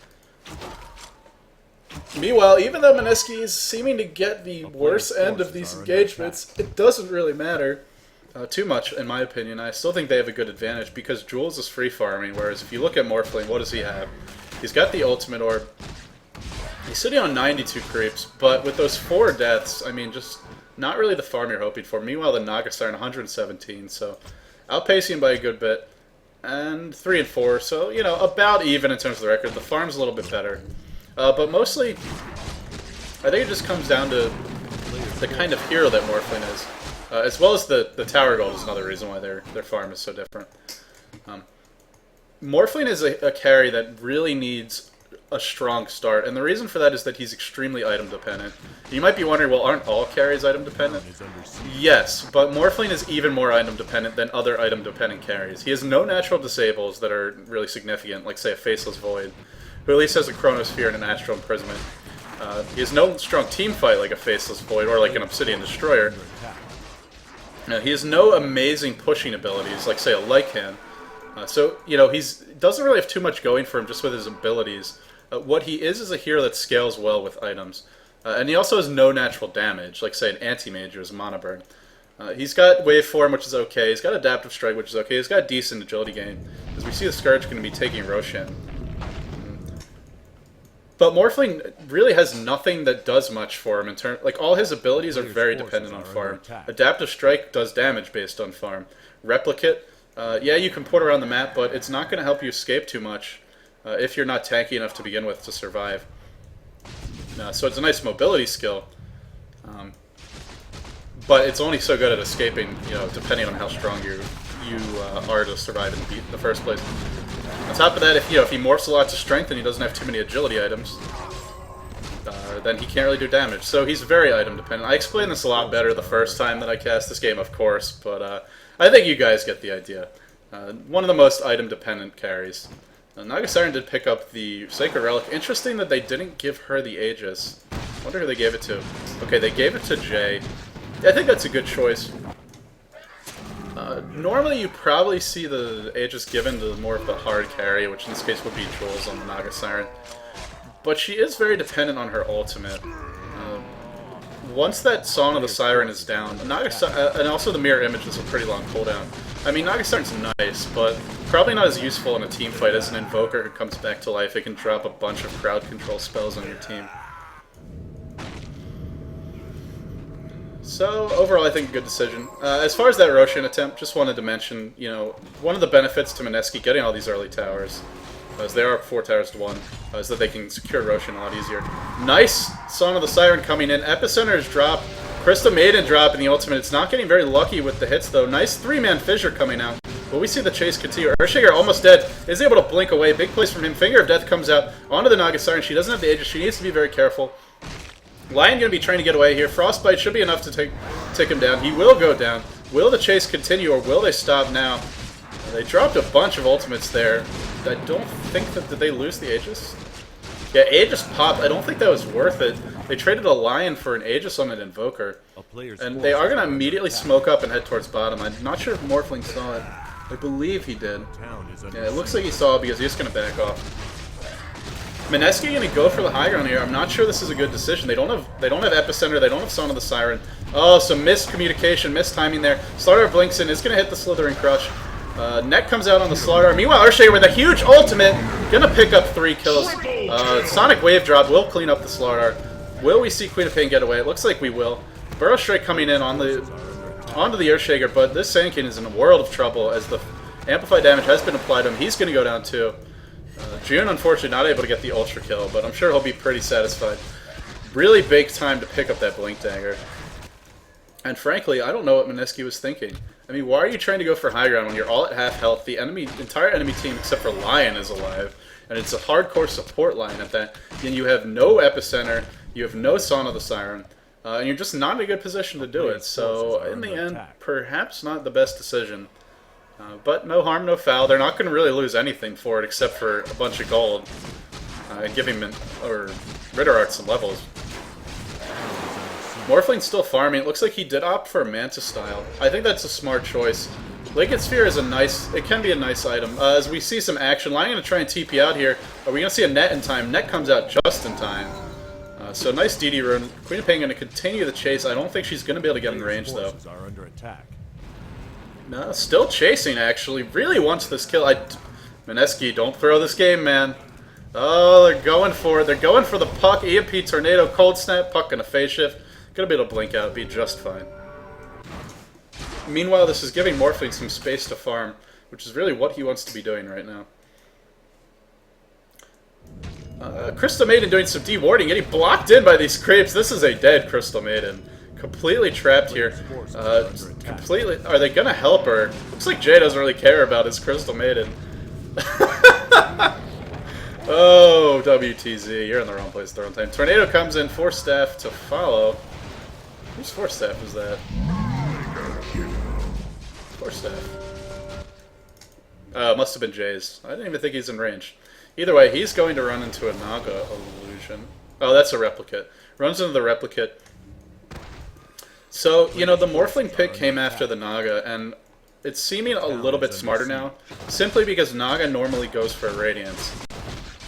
Speaker 1: Meanwhile, even though Mineski is seeming to get the worst end of these engagements, it doesn't really matter too much, in my opinion. I still think they have a good advantage because Jules is free farming, whereas if you look at Morphling, what does he have? He's got the Ultimate Orb. He's sitting on 92 creeps, but with those 4 deaths, I mean, just not really the farm you're hoping for. Meanwhile, the Naga Siren 117, so outpacing by a good bit. And 3 and 4, so, you know, about even in terms of the record. The farm's a little bit better. But mostly, I think it just comes down to the kind of hero that Morphling is. As well as the Tower Gold is another reason why their farm is so different. Morphling is a carry that really needs a strong start, and the reason for that is that he's extremely item dependent. You might be wondering, well, aren't all carries item dependent? Yes, but Morphling is even more item dependent than other item dependent carries. He has no natural disables that are really significant, like say a Faceless Void, who at least has a Chronosphere and an Astral Imprisonment. He has no strong team fight like a Faceless Void or like an Obsidian Destroyer. He has no amazing pushing abilities like say a Lycan. So, you know, he doesn't really have too much going for him just with his abilities. What he is a hero that scales well with items. And he also has no natural damage, like say an Anti-Mage or his Mana Burn. He's got Waveform, which is okay. He's got Adaptive Strike, which is okay. He's got decent agility gain. As we see the Scourge going to be taking Roshan. But Morphling really has nothing that does much for him in terms. Like all his abilities are very dependent on farm. Adaptive Strike does damage based on farm. Replicate, yeah, you can put around the map, but it's not going to help you escape too much if you're not tanky enough to begin with to survive. So it's a nice mobility skill. but it's only so good at escaping, you know, depending on how strong you are to survive and beat in the first place. On top of that, if he morphs a lot to strength and he doesn't have too many agility items, then he can't really do damage. So he's very item dependent. I explained this a lot better the first time that I cast this game, of course, but I think you guys get the idea. One of the most item dependent carries. Naga Siren did pick up the Sacred Relic. Interesting that they didn't give her the Aegis. I wonder who they gave it to. Okay, they gave it to Jay. I think that's a good choice. Normally you probably see the Aegis given to more of the hard carry, which in this case would be Jules on the Naga Siren. But she is very dependent on her ultimate. Once that Song of the Siren is down, and also the Mirror Image is a pretty long cooldown. I mean, Naga Siren's nice, but probably not as useful in a team fight as an Invoker who comes back to life. It can drop a bunch of crowd control spells on your team. So, overall, I think a good decision. As far as that Roshan attempt, just wanted to mention, you know, one of the benefits to Mineski getting all these early towers, as they are 4 towers to 1, is that they can secure Roshan a lot easier. Nice Song of the Siren coming in. Epicenter is dropped. Crystal Maiden drop in the ultimate. It's not getting very lucky with the hits, though. Nice 3-man fissure coming out. But we see the chase continue. Earthshaker almost dead. Is able to blink away. Big plays from him. Finger of Death comes out onto the Naga Siren. She doesn't have the Aegis. She needs to be very careful. Lion going to be trying to get away here. Frostbite should be enough to take him down. He will go down. Will the chase continue, or will they stop now? They dropped a bunch of ultimates there. I don't think that... Did they lose the Aegis? Yeah, Aegis popped. I don't think that was worth it. They traded a Lion for an Aegis on an Invoker. And they are going to immediately smoke up and head towards bottom. I'm not sure if Morphling saw it. I believe he did. Yeah, it looks like he saw it because he's just going to back off. Mineski going to go for the high ground here. I'm not sure this is a good decision. They don't have Epicenter. They don't have Song of the Siren. Oh, some miscommunication, mistiming there. Slaughter blinks in. Is going to hit the Slithering Crush. Net comes out on the Slaughter. Meanwhile, Earthshaker with a huge ultimate. Going to pick up 3 kills. Sonic Wave Drop will clean up the Slaughter. Will we see Queen of Pain get away? It looks like we will. Burrow Strike coming in onto the Earthshaker, but this Sand King is in a world of trouble as the amplified damage has been applied to him. He's going to go down too. June, unfortunately, not able to get the Ultra Kill, but I'm sure he'll be pretty satisfied. Really big time to pick up that Blink Dagger. And frankly, I don't know what Mineski was thinking. I mean, why are you trying to go for high ground when you're all at half health? The entire enemy team, except for Lion, is alive. And it's a hardcore support line at that. And you have no Epicenter, you have no Song of the Siren, and you're just not in a good position to do it. So, in the end, perhaps not the best decision. But no harm, no foul. They're not going to really lose anything for it except for a bunch of gold. Giving RitterArt some levels. Morphling's still farming. It looks like he did opt for Mantis style. I think that's a smart choice. Liquid Sphere is it can be a nice item. As we see some action, Lion going to try and TP out here. Are we going to see a Net in time? Net comes out just in time. So nice DD rune. Queen of Pain going to continue the chase. I don't think she's going to be able to get in range though. No, still chasing actually. Really wants this kill. Mineski, don't throw this game, man. Oh, they're going for it. They're going for the puck. EMP, Tornado, Cold Snap, puck and a phase shift. Gonna be able to blink out, be just fine. Meanwhile, this is giving Morphling some space to farm, which is really what he wants to be doing right now. Crystal Maiden doing some dewarding, getting blocked in by these creeps. This is a dead Crystal Maiden. Completely trapped here. Completely. Are they gonna help her? Looks like Jay doesn't really care about his Crystal Maiden. Oh, WTZ, you're in the wrong place at the wrong time. Tornado comes in, Force Staff to follow. Whose Force Staff is that? Force Staff. Must have been Jay's. I didn't even think he's in range. Either way, he's going to run into a Naga illusion. Oh, that's a replicate. Runs into the replicate. So, you know, the Morphling pick came after the Naga, and it's seeming a little bit smarter now, simply because Naga normally goes for a Radiance.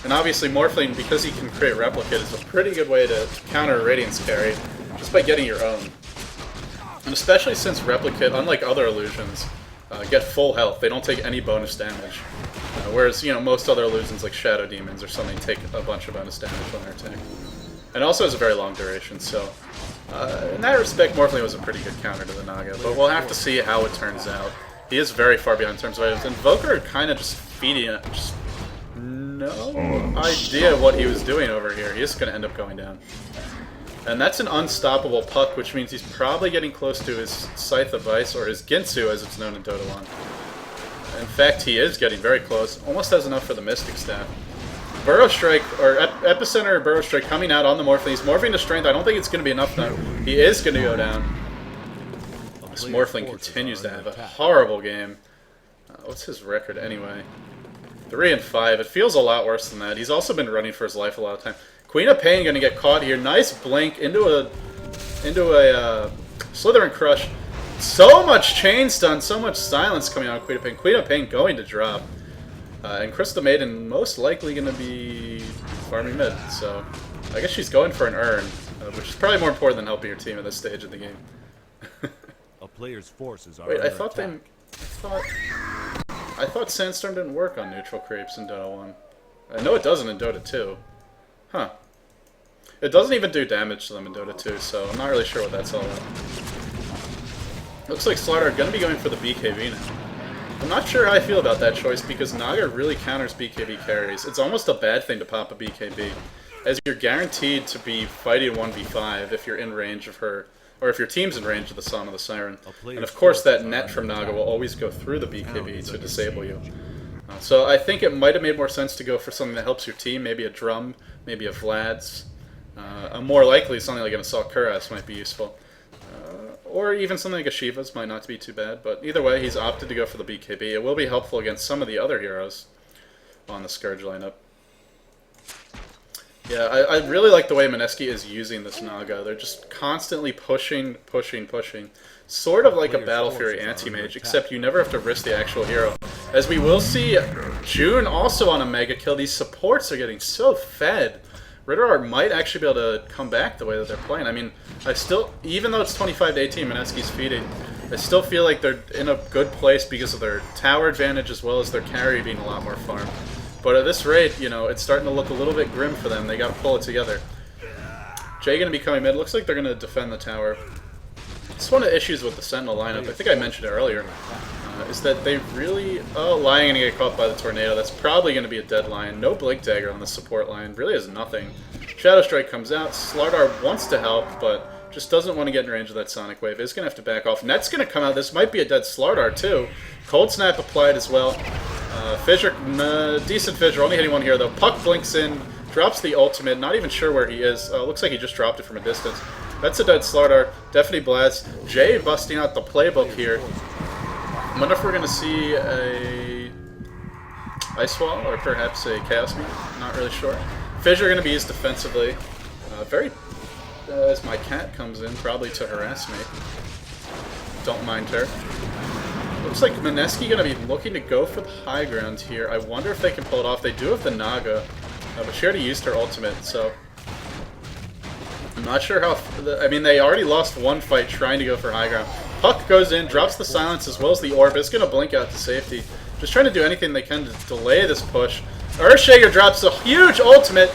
Speaker 1: And obviously Morphling, because he can create replicate, is a pretty good way to counter a Radiance carry, just by getting your own. And especially since replicate, unlike other illusions, get full health. They don't take any bonus damage. Whereas, you know, most other illusions like Shadow Demons or something take a bunch of bonus damage on their attack. And also has a very long duration, so... in that respect, Morphling was a pretty good counter to the Naga, but we'll have to see how it turns out. He is very far behind in terms of items. Invoker kind of just feeding it. Just no idea what he was doing over here. He is going to end up going down. And that's an unstoppable Puck, which means he's probably getting close to his Scythe of Ice, or his Ginsu as it's known in Dota 1. In fact, he is getting very close. Almost has enough for the Mystic Staff. Burrow Strike, or Epicenter Burrow Strike coming out on the Morphling. He's morphing to Strength. I don't think it's going to be enough though. He is going to go down. This Morphling continues to have a horrible game. What's his record anyway? 3-5. It feels a lot worse than that. He's also been running for his life a lot of time. Queen of Pain going to get caught here. Nice blink into a Slytherin Crush. So much chain stun, so much silence coming out of Queen of Pain. Queen of Pain going to drop. And Crystal Maiden most likely going to be farming mid. So I guess she's going for an Urn, which is probably more important than helping your team at this stage of the game.
Speaker 2: A player's forces are
Speaker 1: Wait, I
Speaker 2: under
Speaker 1: thought Sandstorm didn't work on neutral creeps in Dota 1. I know it doesn't in Dota 2. Huh. It doesn't even do damage to them in Dota 2, so I'm not really sure what that's all about. Looks like Slaughter are going to be going for the BKB now. I'm not sure how I feel about that choice because Naga really counters BKB carries. It's almost a bad thing to pop a BKB, as you're guaranteed to be fighting 1v5 if you're in range of her, or if your team's in range of the Song of the Siren. And of course that net from Naga will always go through the BKB to disable you. So I think it might have made more sense to go for something that helps your team, maybe a Drum, maybe a Vlad's. More likely something like an Assault Cuirass might be useful. Or even something like a Shiva's might not be too bad, but either way, he's opted to go for the BKB. It will be helpful against some of the other heroes on the Scourge lineup. Yeah, I really like the way Mineski is using this Naga. They're just constantly pushing. Sort of like a Battle Fury anti-mage, except you never have to risk the actual hero. As we will see, June also on a Mega Kill. These supports are getting so fed. RitterArt might actually be able to come back the way that they're playing. I mean, I still, even though it's 25-18, Mineski's feeding, I still feel like they're in a good place because of their tower advantage as well as their carry being a lot more farmed. But at this rate, you know, it's starting to look a little bit grim for them. They got to pull it together. Jay going to be coming mid. Looks like they're going to defend the tower. It's one of the issues with the Sentinel lineup. I think I mentioned it earlier. Is that they really... Oh, Lion going to get caught by the Tornado. That's probably going to be a dead Lion. No Blink Dagger on the support line. Really has nothing. Shadow Strike comes out. Slardar wants to help, but just doesn't want to get in range of that Sonic Wave. Is going to have to back off. Net's going to come out. This might be a dead Slardar, too. Cold Snap applied as well. Fissure, decent Fissure. Only hitting one here, though. Puck blinks in. Drops the ultimate. Not even sure where he is. Looks like he just dropped it from a distance. That's a dead Slardar. Definitely Blast. Jay busting out the playbook here. I wonder if we're going to see a Ice Wall or perhaps a Chaos Beam. Not really sure. Fissure going to be used defensively. As my cat comes in, probably to harass me. Don't mind her. Looks like Mineski going to be looking to go for the high ground here. I wonder if they can pull it off. They do have the Naga, but she already used her ultimate, so... I'm not sure how... I mean, they already lost one fight trying to go for high ground. Puck goes in, drops the silence as well as the orb. It's going to blink out to safety. Just trying to do anything they can to delay this push. Earthshaker drops a huge ultimate.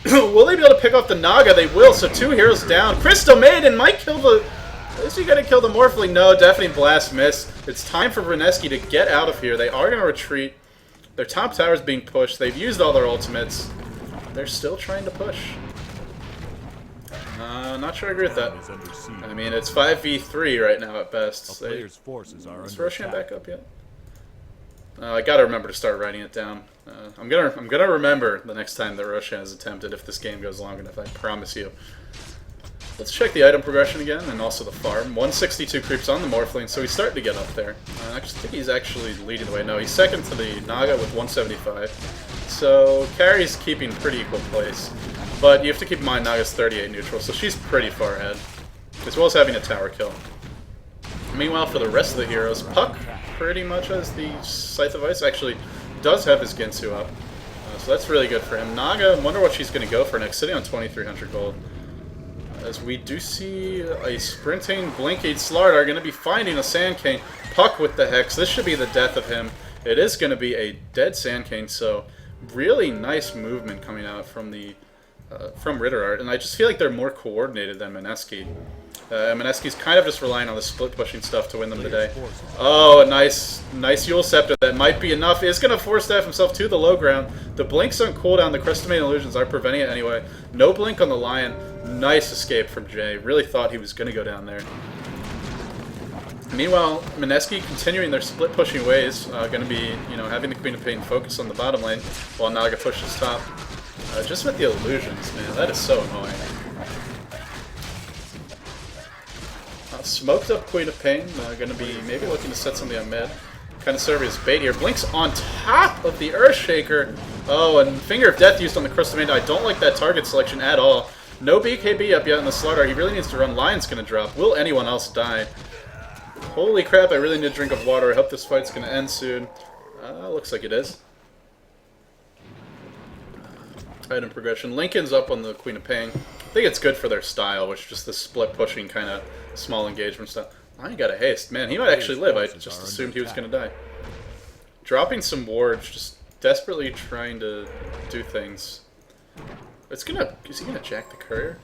Speaker 1: Will they be able to pick off the Naga? They will, so 2 heroes down. Crystal Maiden might kill the... Is he going to kill the Morphling? No, definitely Blast miss. It's time for Mineski to get out of here. They are going to retreat. Their top tower is being pushed. They've used all their ultimates. They're still trying to push. Not sure I agree with that. I mean, it's 5v3 right now at best. Is Roshan back up yet? I gotta remember to start writing it down. I'm gonna remember the next time that Roshan is attempted if this game goes long enough, I promise you. Let's check the item progression again, and also the farm. 162 creeps on the Morphling, so he's starting to get up there. I think he's actually leading the way. No, he's second to the Naga with 175. So carry's keeping pretty equal place. But you have to keep in mind Naga's 38 neutral, so she's pretty far ahead. As well as having a tower kill. Meanwhile, for the rest of the heroes, Puck pretty much has the Scythe of Ice. Actually, does have his Ginsu up. So that's really good for him. Naga, I wonder what she's going to go for next, sitting on 2,300 gold. As we do see a sprinting Blinking Slardar going to be finding a Sand Cane. Puck with the Hex. This should be the death of him. It is going to be a dead Sand Cane, so really nice movement coming out from the from RitterArt, and I just feel like they're more coordinated than Mineski. Mineski's kind of just relying on the split pushing stuff to win them today. Oh, a nice Yule Scepter that might be enough. Is going to force staff himself to the low ground. The Blink's on cooldown. The Crestamain illusions are preventing it anyway. No Blink on the Lion. Nice escape from Jay. Really thought he was going to go down there. Meanwhile, Mineski continuing their split pushing ways. Going to be, having the Queen of Pain focus on the bottom lane while Naga pushes top. Just with the illusions, man. That is so annoying. Smoked up Queen of Pain, going to be maybe looking to set something on mid. Kind of serve as bait here. Blink's on top of the Earthshaker. Oh, and Finger of Death used on the Crestamain. I don't like that target selection at all. No BKB up yet in the Slaughter. He really needs to run. Lion's going to drop. Will anyone else die? Holy crap, I really need a drink of water. I hope this fight's going to end soon. Looks like it is. Item progression. Lincoln's up on the Queen of Pain. I think it's good for their style, which is just the split pushing kind of small engagement stuff. Lion got a haste. Man, he might actually live. I just assumed he was going to die. Dropping some wards, just desperately trying to do things. Is he gonna jack the courier?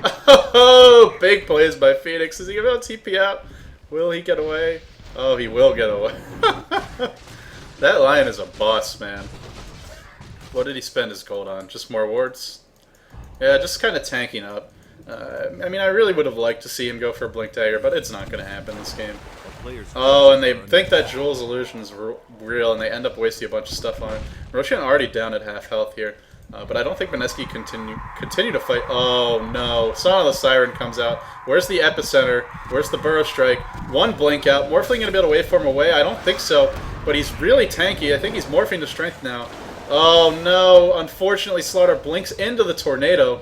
Speaker 1: Oh, big plays by Phoenix. Is he gonna TP out? Will he get away? Oh, he will get away. That Lion is a boss, man. What did he spend his gold on? Just more wards? Yeah, just kind of tanking up. I mean, I really would have liked to see him go for a Blink Dagger, but it's not going to happen this game. Oh, and they think that Jules illusion is real, and they end up wasting a bunch of stuff on it. Roshan already down at half health here, but I don't think Mineski continue to fight. Oh no, Song of the Siren comes out. Where's the epicenter? Where's the Burrow Strike? One Blink out. Morphling going to be able to waveform away? I don't think so, but he's really tanky. I think he's morphing to strength now. Oh no, unfortunately Slaughter blinks into the tornado.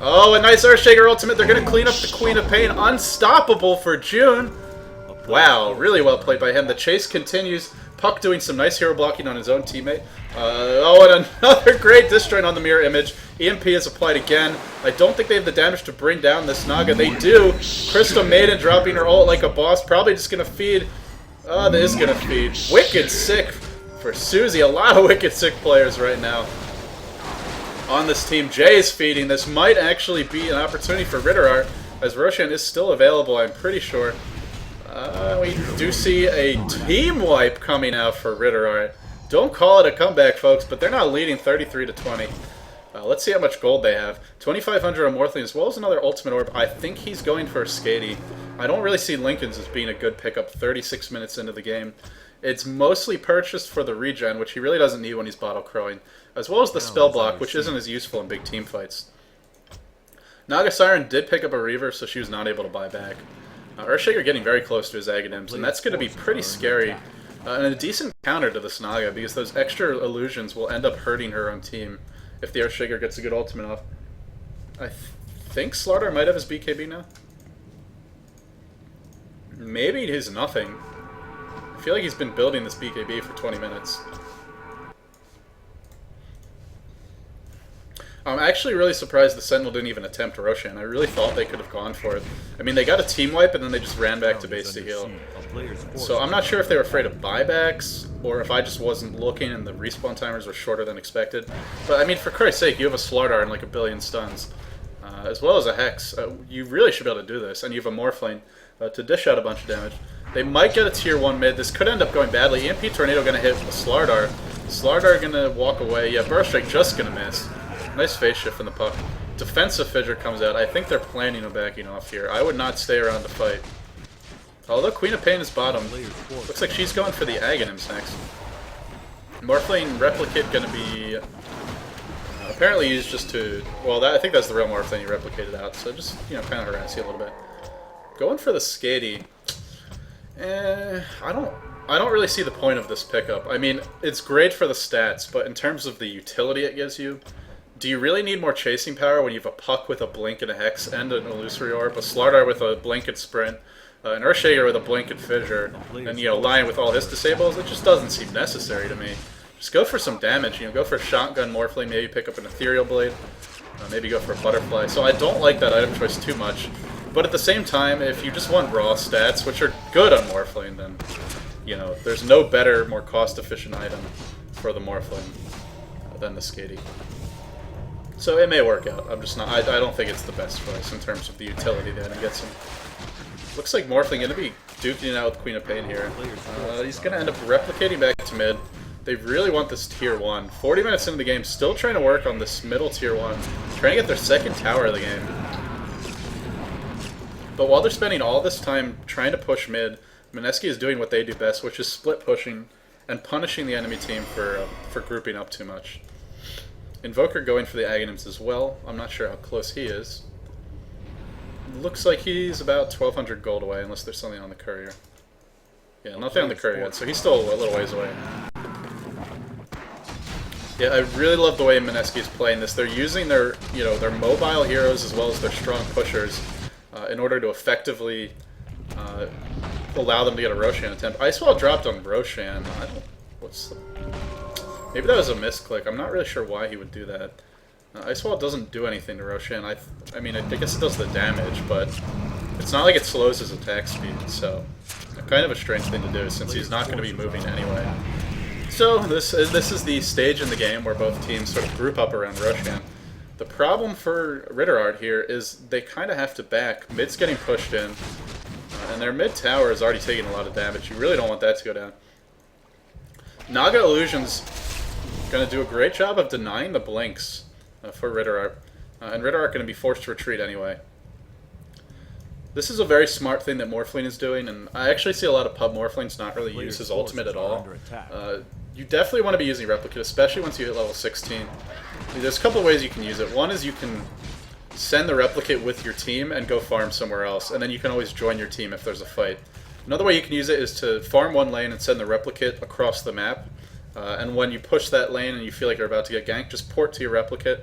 Speaker 1: Oh, a nice Earthshaker ultimate. They're going to clean up the Queen of Pain. Unstoppable for June. Wow, really well played by him. The chase continues. Puck doing some nice hero blocking on his own teammate. Oh, and another great disjoint on the mirror image. EMP is applied again. I don't think they have the damage to bring down this Naga. They do. Crystal Maiden dropping her ult like a boss. Probably just going to feed. That is going to feed. Wicked sick for Susie. A lot of wicked sick players right now on this team. Jay is feeding. This might actually be an opportunity for RitterArt, as Roshan is still available, I'm pretty sure. We do see a team wipe coming out for RitterArt. Don't call it a comeback, folks, but they're not leading 33-20. Let's see how much gold they have. 2,500 on Morphling, as well as another Ultimate Orb. I think he's going for a Skady. I don't really see Lincoln's as being a good pickup 36 minutes into the game. It's mostly purchased for the regen, which he really doesn't need when he's bottle crowing, as well as the spell block, which isn't as useful in big team fights. Naga Siren did pick up a Reaver, so she was not able to buy back. Earthshaker getting very close to his Aghanim's, and that's going to be pretty scary. And a decent counter to this Naga, because those extra illusions will end up hurting her own team if the Earthshaker gets a good ultimate off. I think Slaughter might have his BKB now. Maybe he's nothing. I feel like he's been building this BKB for 20 minutes. I'm actually really surprised the Sentinel didn't even attempt Roshan. I really thought they could have gone for it. I mean, they got a team wipe and then they just ran back to base to heal. So I'm not sure if they were afraid of buybacks or if I just wasn't looking and the respawn timers were shorter than expected. But I mean, for Christ's sake, you have a Slardar and like a billion stuns, as well as a Hex. You really should be able to do this, and you have a Morphling to dish out a bunch of damage. They might get a tier 1 mid. This could end up going badly. EMP Tornado going to hit the Slardar. Slardar going to walk away. Yeah, Burst Strike just going to miss. Nice phase shift from the puck. Defensive Fissure comes out. I think they're planning on backing off here. I would not stay around to fight. Although Queen of Pain is bottom. Looks like she's going for the Aghanims next. Morphling Replicate going to be apparently used just to... Well, I think that's the real Morphling you replicated out. So just, kind of harass you a little bit. Going for the Skady. I don't really see the point of this pickup. I mean, it's great for the stats, but in terms of the utility it gives you, do you really need more chasing power when you have a Puck with a Blink and a Hex and an Illusory Orb, a Slardar with a Blink and Sprint, an Earthshaker with a Blink and Fissure, and Lion with all his disables? It just doesn't seem necessary to me. Just go for some damage. Go for Shotgun Morphling, maybe pick up an Ethereal Blade, maybe go for a Butterfly. So I don't like that item choice too much. But at the same time, if you just want raw stats, which are good on Morphling, then, there's no better, more cost-efficient item for the Morphling than the Skady. So it may work out. I'm just not. I don't think it's the best choice in terms of the utility that it gets him. Looks like Morphling going to be duking it out with Queen of Pain here. He's going to end up replicating back to mid. They really want this tier 1. 40 minutes into the game, still trying to work on this middle tier 1. Trying to get their second tower of the game. But while they're spending all this time trying to push mid, Mineski is doing what they do best, which is split pushing and punishing the enemy team for grouping up too much. Invoker going for the Aghanims as well. I'm not sure how close he is. Looks like he's about 1,200 gold away, unless there's something on the courier. Yeah, nothing on the courier yet, so he's still a little ways away. Yeah, I really love the way Mineski is playing this. They're using their, their mobile heroes as well as their strong pushers in order to effectively allow them to get a Roshan attempt. Icewall dropped on Roshan. Maybe that was a misclick. I'm not really sure why he would do that. Icewall doesn't do anything to Roshan. I mean, I guess it does the damage, but it's not like it slows his attack speed, so kind of a strange thing to do since he's not going to be moving anyway. So this is the stage in the game where both teams sort of group up around Roshan. The problem for RitterArt here is they kind of have to back. Mid's getting pushed in, and their mid tower is already taking a lot of damage. You really don't want that to go down. Naga Illusion's going to do a great job of denying the blinks for RitterArt, and RitterArt going to be forced to retreat anyway. This is a very smart thing that Morphling is doing, and I actually see a lot of pub Morphlings not really use his ultimate at all. You definitely want to be using Replicate, especially once you hit level 16. There's a couple of ways you can use it. One is you can send the Replicate with your team and go farm somewhere else, and then you can always join your team if there's a fight. Another way you can use it is to farm one lane and send the Replicate across the map, and when you push that lane and you feel like you're about to get ganked, just port to your Replicate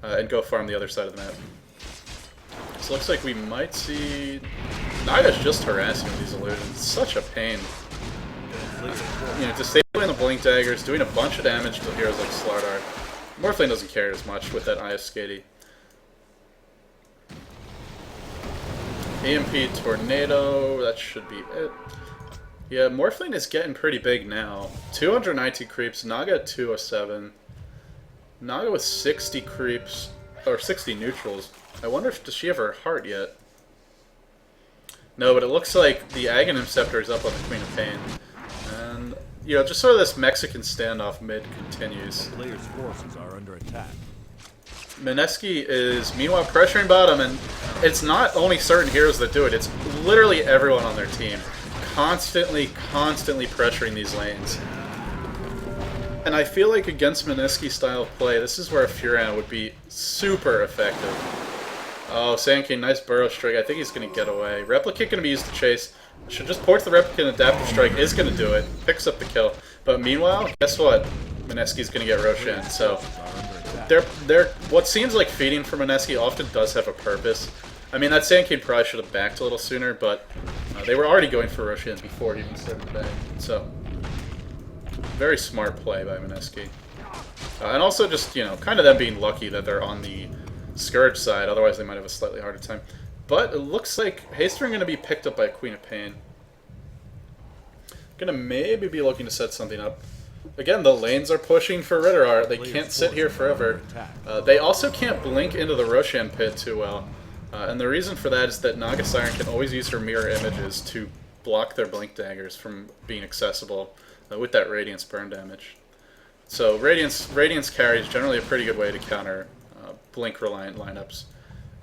Speaker 1: and go farm the other side of the map. So it looks like we might see... Naga's just harassing with these illusions. It's such a pain. Disabling the blink daggers, doing a bunch of damage to heroes like Slardar. Morphling doesn't care as much with that Eye of Skady. EMP Tornado, that should be it. Yeah, Morphling is getting pretty big now. 290 creeps, Naga at 207. Naga with 60 creeps, or 60 neutrals. I wonder if, does she have her heart yet? No, but it looks like the Aghanim Scepter is up on the Queen of Pain. And, just sort of this Mexican standoff mid continues.
Speaker 2: The player's forces are under attack.
Speaker 1: Mineski is, meanwhile, pressuring bottom, and it's not only certain heroes that do it, it's literally everyone on their team. Constantly pressuring these lanes. And I feel like against Mineski style of play, this is where a Furan would be super effective. Oh, Sand King, nice burrow strike. I think he's going to get away. Replicate going to be used to chase. Should just port to the Replicate and Adaptive Strike is going to do it. Picks up the kill. But meanwhile, guess what? Mineski's going to get Roshan. So, what seems like feeding for Mineski often does have a purpose. I mean, that Sand King probably should have backed a little sooner, but they were already going for Roshan before he even started back. So, very smart play by Mineski. And also just, kind of them being lucky that they're on the Scourge side, otherwise they might have a slightly harder time. But it looks like Hastering going to be picked up by Queen of Pain. Going to maybe be looking to set something up. Again, the lanes are pushing for RitterArt. They can't sit here forever. They also can't blink into the Roshan pit too well. And the reason for that is that Naga Siren can always use her mirror images to block their blink daggers from being accessible with that Radiance burn damage. So Radiance carry is generally a pretty good way to counter blink-reliant lineups.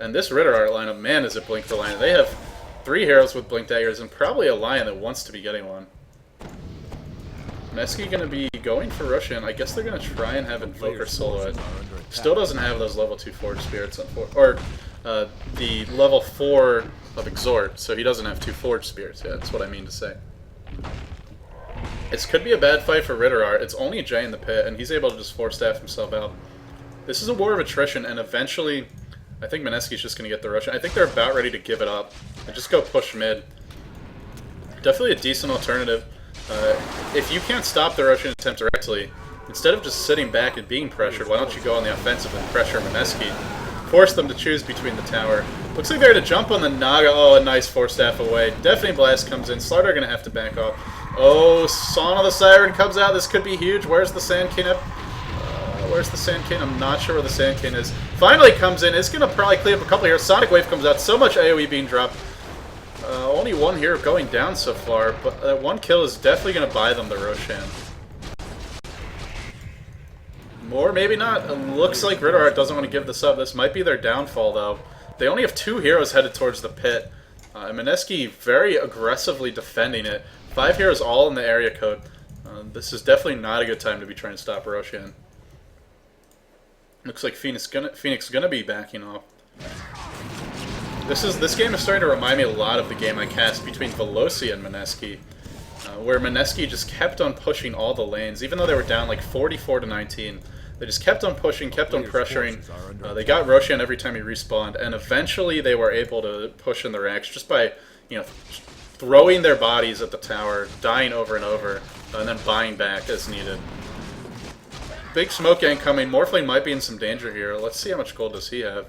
Speaker 1: And this RitterArt lineup, man, is it blink-reliant. They have 3 heroes with blink daggers and probably a Lion that wants to be getting one. Mineski going to be going for Roshan. I guess they're going to try and have Invoker solo it. Still doesn't have those level 2 Forge Spirits, or the level 4 of Exhort, so he doesn't have 2 Forge Spirits yet, that's what I mean to say. This could be a bad fight for RitterArt. It's only Jay in the pit, and he's able to just 4-staff himself out. This is a war of attrition, and eventually, I think Mineski's just going to get the Roshan. I think they're about ready to give it up and just go push mid. Definitely a decent alternative. If you can't stop the Roshan attempt directly, instead of just sitting back and being pressured, why don't you go on the offensive and pressure Mineski? Force them to choose between the tower. Looks like they're to jump on the Naga. Oh, a nice 4-staff away. Deafening Blast comes in. Slardar going to have to back off. Oh, Song of the Siren comes out. This could be huge. Where's the Sand King up? where's the Sand King? I'm not sure where the Sand King is. Finally comes in. It's going to probably clean up a couple here. Sonic Wave comes out. So much AoE being dropped. Only one hero going down so far, but that one kill is definitely going to buy them the Roshan. Or maybe not. It looks like RitterArt doesn't want to give this up. This might be their downfall, though. They only have 2 heroes headed towards the pit. Mineski very aggressively defending it. 5 heroes all in the area code. This is definitely not a good time to be trying to stop Roshan. Looks like Phoenix gonna be backing off. This game is starting to remind me a lot of the game I cast between Veloci and Mineski, where Mineski just kept on pushing all the lanes, even though they were down like 44 to 19. They just kept on pushing, kept on pressuring. They got Roshan every time he respawned, and eventually they were able to push in the ranks just by, throwing their bodies at the tower, dying over and over, and then buying back as needed. Big smoke gang coming. Morphling might be in some danger here. Let's see how much gold does he have.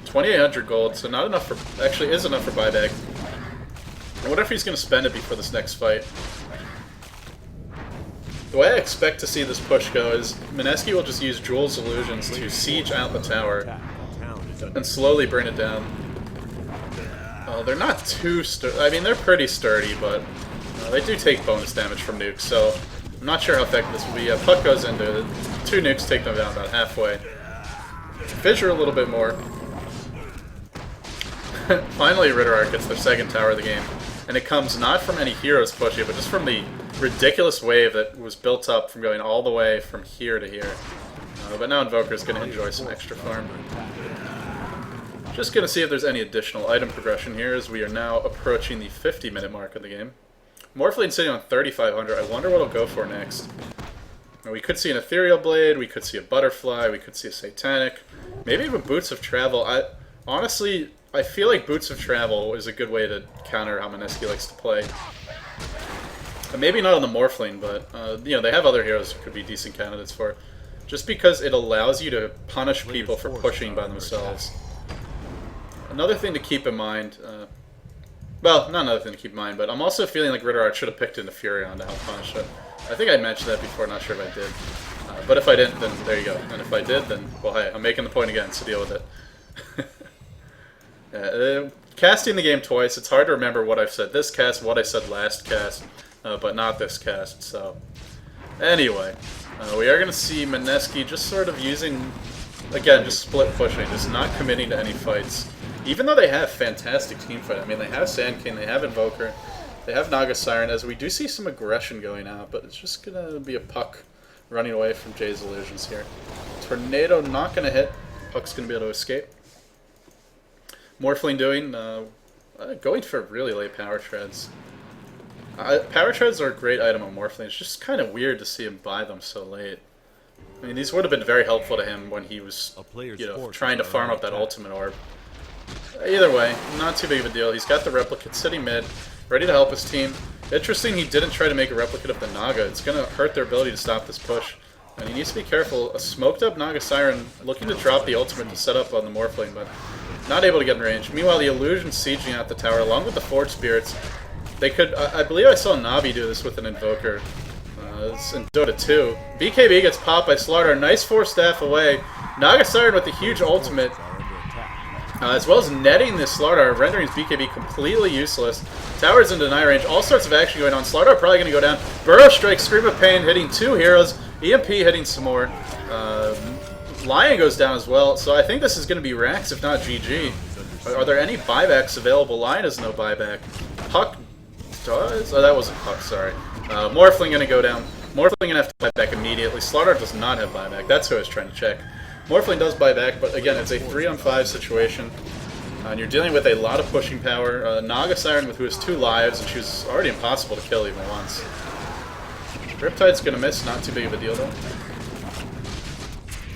Speaker 1: 2,800 gold, so not enough for... Actually, is enough for buyback. I wonder if he's going to spend it before this next fight. The way I expect to see this push go is Mineski will just use Jewel's illusions to siege out the tower and slowly bring it down. They're not too sturdy. I mean, they're pretty sturdy, but they do take bonus damage from nukes, so I'm not sure how effective this will be. Puck goes into it. 2 nukes take them down about halfway. Fissure a little bit more. Finally, RitterArt gets their 2nd tower of the game, and it comes not from any heroes pushing it, but just from the ridiculous wave that was built up from going all the way from here to here. But now Invoker's going to enjoy some extra farm. Just going to see if there's any additional item progression here, as we are now approaching the 50-minute mark of the game. Morphling sitting on 3,500. I wonder what he'll go for next. Now, we could see an Ethereal Blade, we could see a Butterfly, we could see a Satanic, maybe even Boots of Travel. Honestly, I feel like Boots of Travel is a good way to counter how Mineski likes to play. Maybe not on the Morphling, but they have other heroes who could be decent candidates for it. Just because it allows you to punish people for pushing by themselves. Another thing to keep in mind, well, not another thing to keep in mind, but I'm also feeling like RitterArt should have picked in the Furion to help punish it. I think I mentioned that before, not sure if I did. But if I didn't, then there you go. And if I did, then, well, hey, I'm making the point again, so deal with it. Casting the game twice, it's hard to remember what I've said this cast, what I said last cast, but not this cast, so... Anyway, we are going to see Mineski just sort of using, again, just split pushing, just not committing to any fights. Even though they have fantastic team fight. I mean, they have Sand King, they have Invoker, they have Naga Siren, as we do see some aggression going out, but it's just going to be a Puck running away from Jay's illusions here. Tornado not going to hit. Puck's going to be able to escape. Morphling doing, going for really late Power Treads. Power Treads are a great item on Morphling. It's just kind of weird to see him buy them so late. I mean, these would have been very helpful to him when he was, trying to farm up that ultimate orb. Either way, not too big of a deal. He's got the replicate sitting mid, ready to help his team. Interesting he didn't try to make a replicate of the Naga. It's going to hurt their ability to stop this push. And he needs to be careful. A smoked up Naga Siren looking to drop the ultimate to set up on the Morphling, but not able to get in range. Meanwhile, the Illusion sieging out the tower, along with the Forge Spirits. They could, I believe I saw Navi do this with an Invoker. It's in Dota 2. BKB gets popped by Slaughter. Nice 4-staff away. Naga Siren with the huge ultimate. As well as netting this Slaughter, rendering his BKB completely useless. Tower's in deny range. All sorts of action going on. Slaughter probably going to go down. Burrow Strike, Scream of Pain, hitting 2 heroes. EMP hitting some more. Lion goes down as well. So I think this is going to be Rax, if not GG. Are there any buybacks available? Lion has no buyback. Puck does? Oh, that wasn't Puck, sorry. Morphling going to go down. Morphling going to have to buy back immediately. Slaughter does not have buyback. That's who I was trying to check. Morphling does buy back, but again, it's a 3-on-5 situation. And you're dealing with a lot of pushing power. Naga Siren, who has 2 lives, and she's already impossible to kill even once. Riptide's going to miss, not too big of a deal though.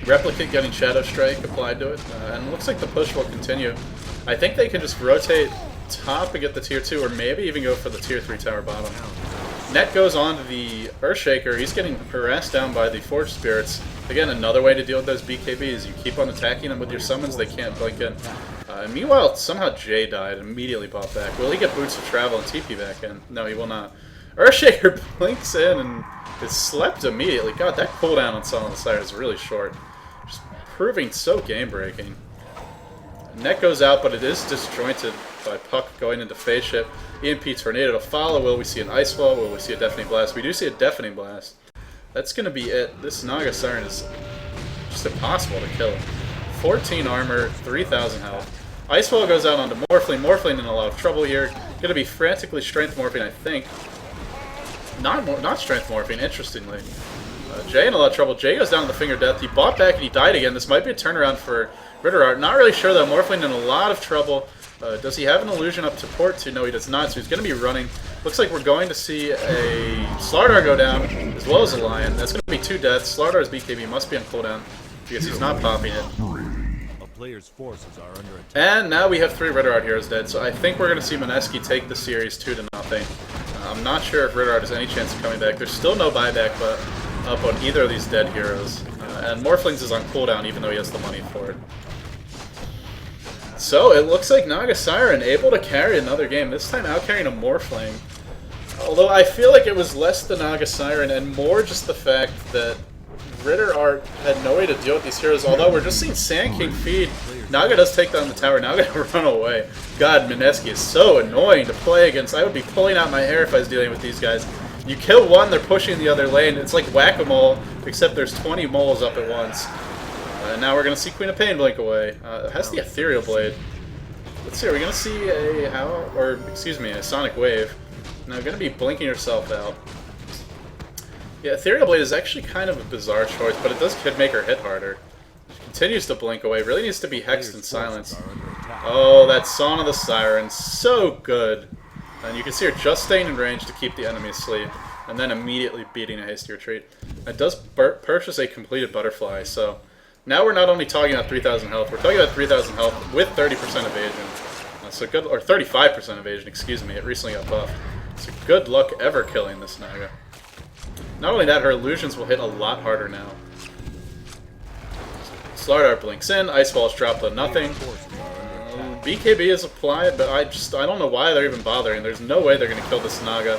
Speaker 1: Replicate getting Shadow Strike applied to it, and it looks like the push will continue. I think they can just rotate top and get the tier 2, or maybe even go for the tier 3 tower bottom. Net goes on to the Earthshaker. He's getting harassed down by the Forge Spirits. Again, another way to deal with those BKBs. You keep on attacking them with your summons, they can't blink in. Meanwhile, somehow Jay died and immediately bought back. Will he get Boots of Travel and TP back in? No, he will not. Earthshaker blinks in and is slept immediately. God, that cooldown on Son of the Siren is really short. Just proving so game-breaking. Net goes out, but it is disjointed by Puck going into phase shift. EMP Tornado to follow. Will we see an Ice Wall? Will we see a Deafening Blast? We do see a Deafening Blast. That's going to be it. This Naga Siren is just impossible to kill. 14 armor, 3,000 health. Ice Wall goes out onto Morphling. Morphling in a lot of trouble here. Going to be frantically Strength Morphing, I think. Not Strength Morphing, interestingly. Jay in a lot of trouble. Jay goes down to the Finger Death. He bought back and he died again. This might be a turnaround for RitterArt. Not really sure though. Morphling in a lot of trouble. Does he have an illusion up to port 2? No, he does not, so he's going to be running. Looks like we're going to see a Slardar go down, as well as a Lion. That's going to be 2 deaths. Slardar's BKB must be on cooldown, because he's not popping it.
Speaker 2: A player's forces are under attack.
Speaker 1: And now we have 3 RitterArt heroes dead, so I think we're going to see Mineski take the series 2-0. I'm not sure if RitterArt has any chance of coming back. There's still no buyback up on either of these dead heroes. And Morphlings is on cooldown, even though he has the money for it. So, it looks like Naga Siren able to carry another game, this time out carrying a Morphling. Although I feel like it was less the Naga Siren and more just the fact that RitterArt had no way to deal with these heroes. Although we're just seeing Sand King feed. Naga does take down the tower, Naga to run away. God, Mineski is so annoying to play against. I would be pulling out my hair if I was dealing with these guys. You kill one, they're pushing the other lane. It's like whack-a-mole, except there's 20 moles up at once. And now we're going to see Queen of Pain blink away. It has the Ethereal Blade. Let's see, are we going to see a Sonic Wave? Now, going to be blinking yourself out. Yeah, Ethereal Blade is actually kind of a bizarre choice, but it could make her hit harder. She continues to blink away. Really needs to be hexed and silenced. Oh, that Song of the Siren, so good. And you can see her just staying in range to keep the enemy asleep, and then immediately beating a hasty retreat. It does purchase a completed butterfly, so now we're not only talking about 3,000 health, we're talking about 3,000 health with 30% evasion. So good, or 35% evasion, excuse me, it recently got buffed. So good luck ever killing this Naga. Not only that, her illusions will hit a lot harder now. Slardar blinks in, Ice Ball is dropped to nothing. BKB is applied, but I don't know why they're even bothering. There's no way they're going to kill this Naga.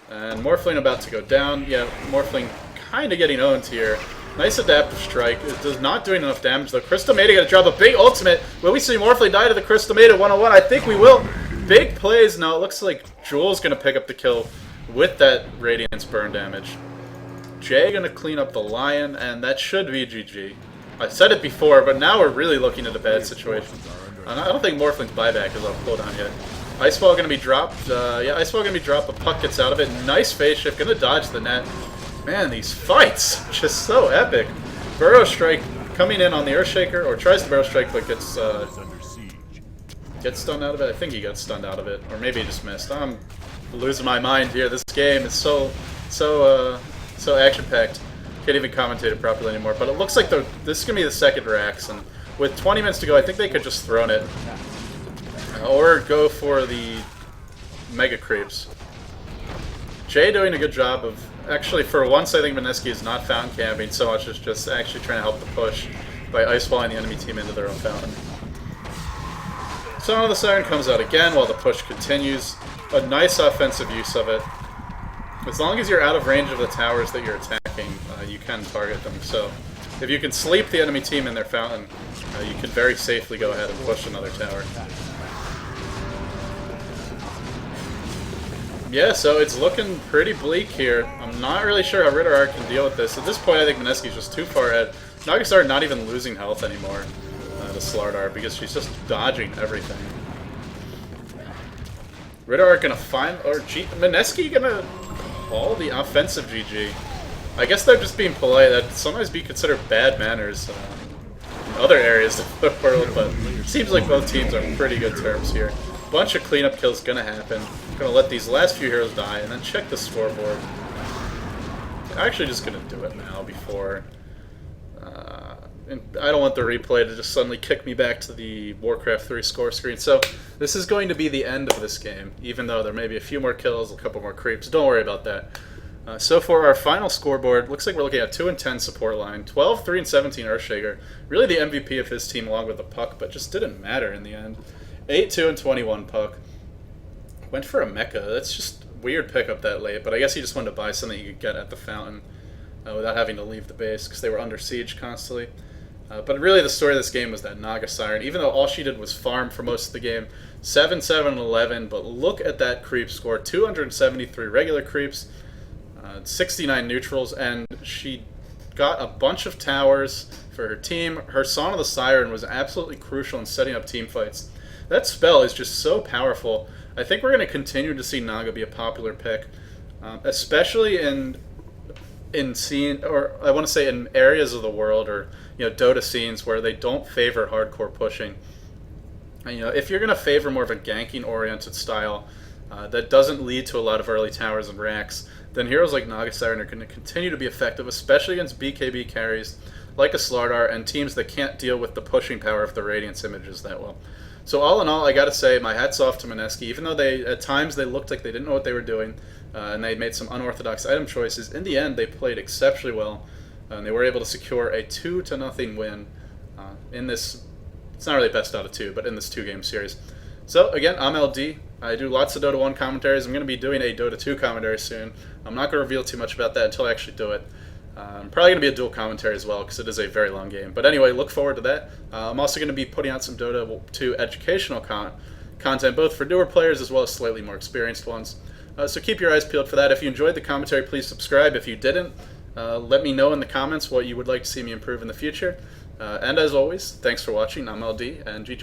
Speaker 1: And Morphling about to go down. Yeah, Morphling kind of getting owned here. Nice adaptive strike. It does not doing enough damage though. Crystal Maiden going to drop a big ultimate. Will we see Morphling die to the Crystal Maiden 101? I think we will. Big plays. Now it looks like Jewel's going to pick up the kill with that Radiance burn damage. Jay going to clean up the Lion, and that should be GG. I said it before, but now we're really looking at a bad situation. I don't think Morphling's buyback is on cooldown yet. Ice Ball going to be dropped. Yeah, Ice Ball going to be dropped, but Puck gets out of it. Nice phase shift. Going to dodge the net. Man, these fights, just so epic. Burrow Strike coming in on the Earthshaker, or tries to Burrow Strike, but gets stunned out of it. I think he got stunned out of it, or maybe he just missed. I'm losing my mind here. This game is so action-packed. Can't even commentate it properly anymore. But it looks like this is gonna be the second Rax, and with 20 minutes to go, I think they could just thrown it, or go for the Mega Creeps. Jay doing a good job of. Actually, for once, I think Mineski is not fountain camping so much as just actually trying to help the push by ice-walling the enemy team into their own fountain. Song of the Siren comes out again while the push continues. A nice offensive use of it. As long as you're out of range of the towers that you're attacking, you can target them. So, if you can sleep the enemy team in their fountain, you can very safely go ahead and push another tower. Yeah, so it's looking pretty bleak here. I'm not really sure how RitterArt can deal with this. At this point, I think Mineski's just too far ahead. Naga Siren not even losing health anymore to Slardar because she's just dodging everything. RitterArt gonna find, or Mineski gonna call the offensive GG. I guess they're just being polite. That sometimes be considered bad manners in other areas of the world, but it seems like both teams are on pretty good terms here. Bunch of cleanup kills gonna happen. Gonna let these last few heroes die, and then check the scoreboard. I'm actually just gonna do it now before. And I don't want the replay to just suddenly kick me back to the Warcraft 3 score screen. So this is going to be the end of this game, even though there may be a few more kills, a couple more creeps. Don't worry about that. So for our final scoreboard, looks like we're looking at 2 and 10 support line, 12, 3 and 17 Earthshaker. Really the MVP of his team along with the Puck, but just didn't matter in the end. 8, 2 and 21 Puck. Went for a mecha. That's just weird pickup that late, but I guess he just wanted to buy something he could get at the fountain without having to leave the base because they were under siege constantly. But really the story of this game was that Naga Siren, even though all she did was farm for most of the game, 7, 7, and 11, but look at that creep score, 273 regular creeps, 69 neutrals, and she got a bunch of towers for her team. Her Song of the Siren was absolutely crucial in setting up team fights. That spell is just so powerful. I think we're going to continue to see Naga be a popular pick, especially in scene, or I want to say in areas of the world, or Dota scenes where they don't favor hardcore pushing. And, if you're going to favor more of a ganking oriented style that doesn't lead to a lot of early towers and racks, then heroes like Naga Siren are going to continue to be effective, especially against BKB carries like a ldDOTA and teams that can't deal with the pushing power of the Radiance images that well. So all in all, I gotta say, my hat's off to Mineski. Even though at times they looked like they didn't know what they were doing, and they made some unorthodox item choices, in the end they played exceptionally well, and they were able to secure a 2-0 win in this. It's not really best out of 2, but in this 2-game series. So again, I'm LD. I do lots of Dota 1 commentaries. I'm going to be doing a Dota 2 commentary soon. I'm not going to reveal too much about that until I actually do it. I'm probably going to be a dual commentary as well because it is a very long game. But anyway, look forward to that. I'm also going to be putting out some Dota 2 educational content, both for newer players as well as slightly more experienced ones. So keep your eyes peeled for that. If you enjoyed the commentary, please subscribe. If you didn't, let me know in the comments what you would like to see me improve in the future. And as always, thanks for watching. I'm LD, and GG.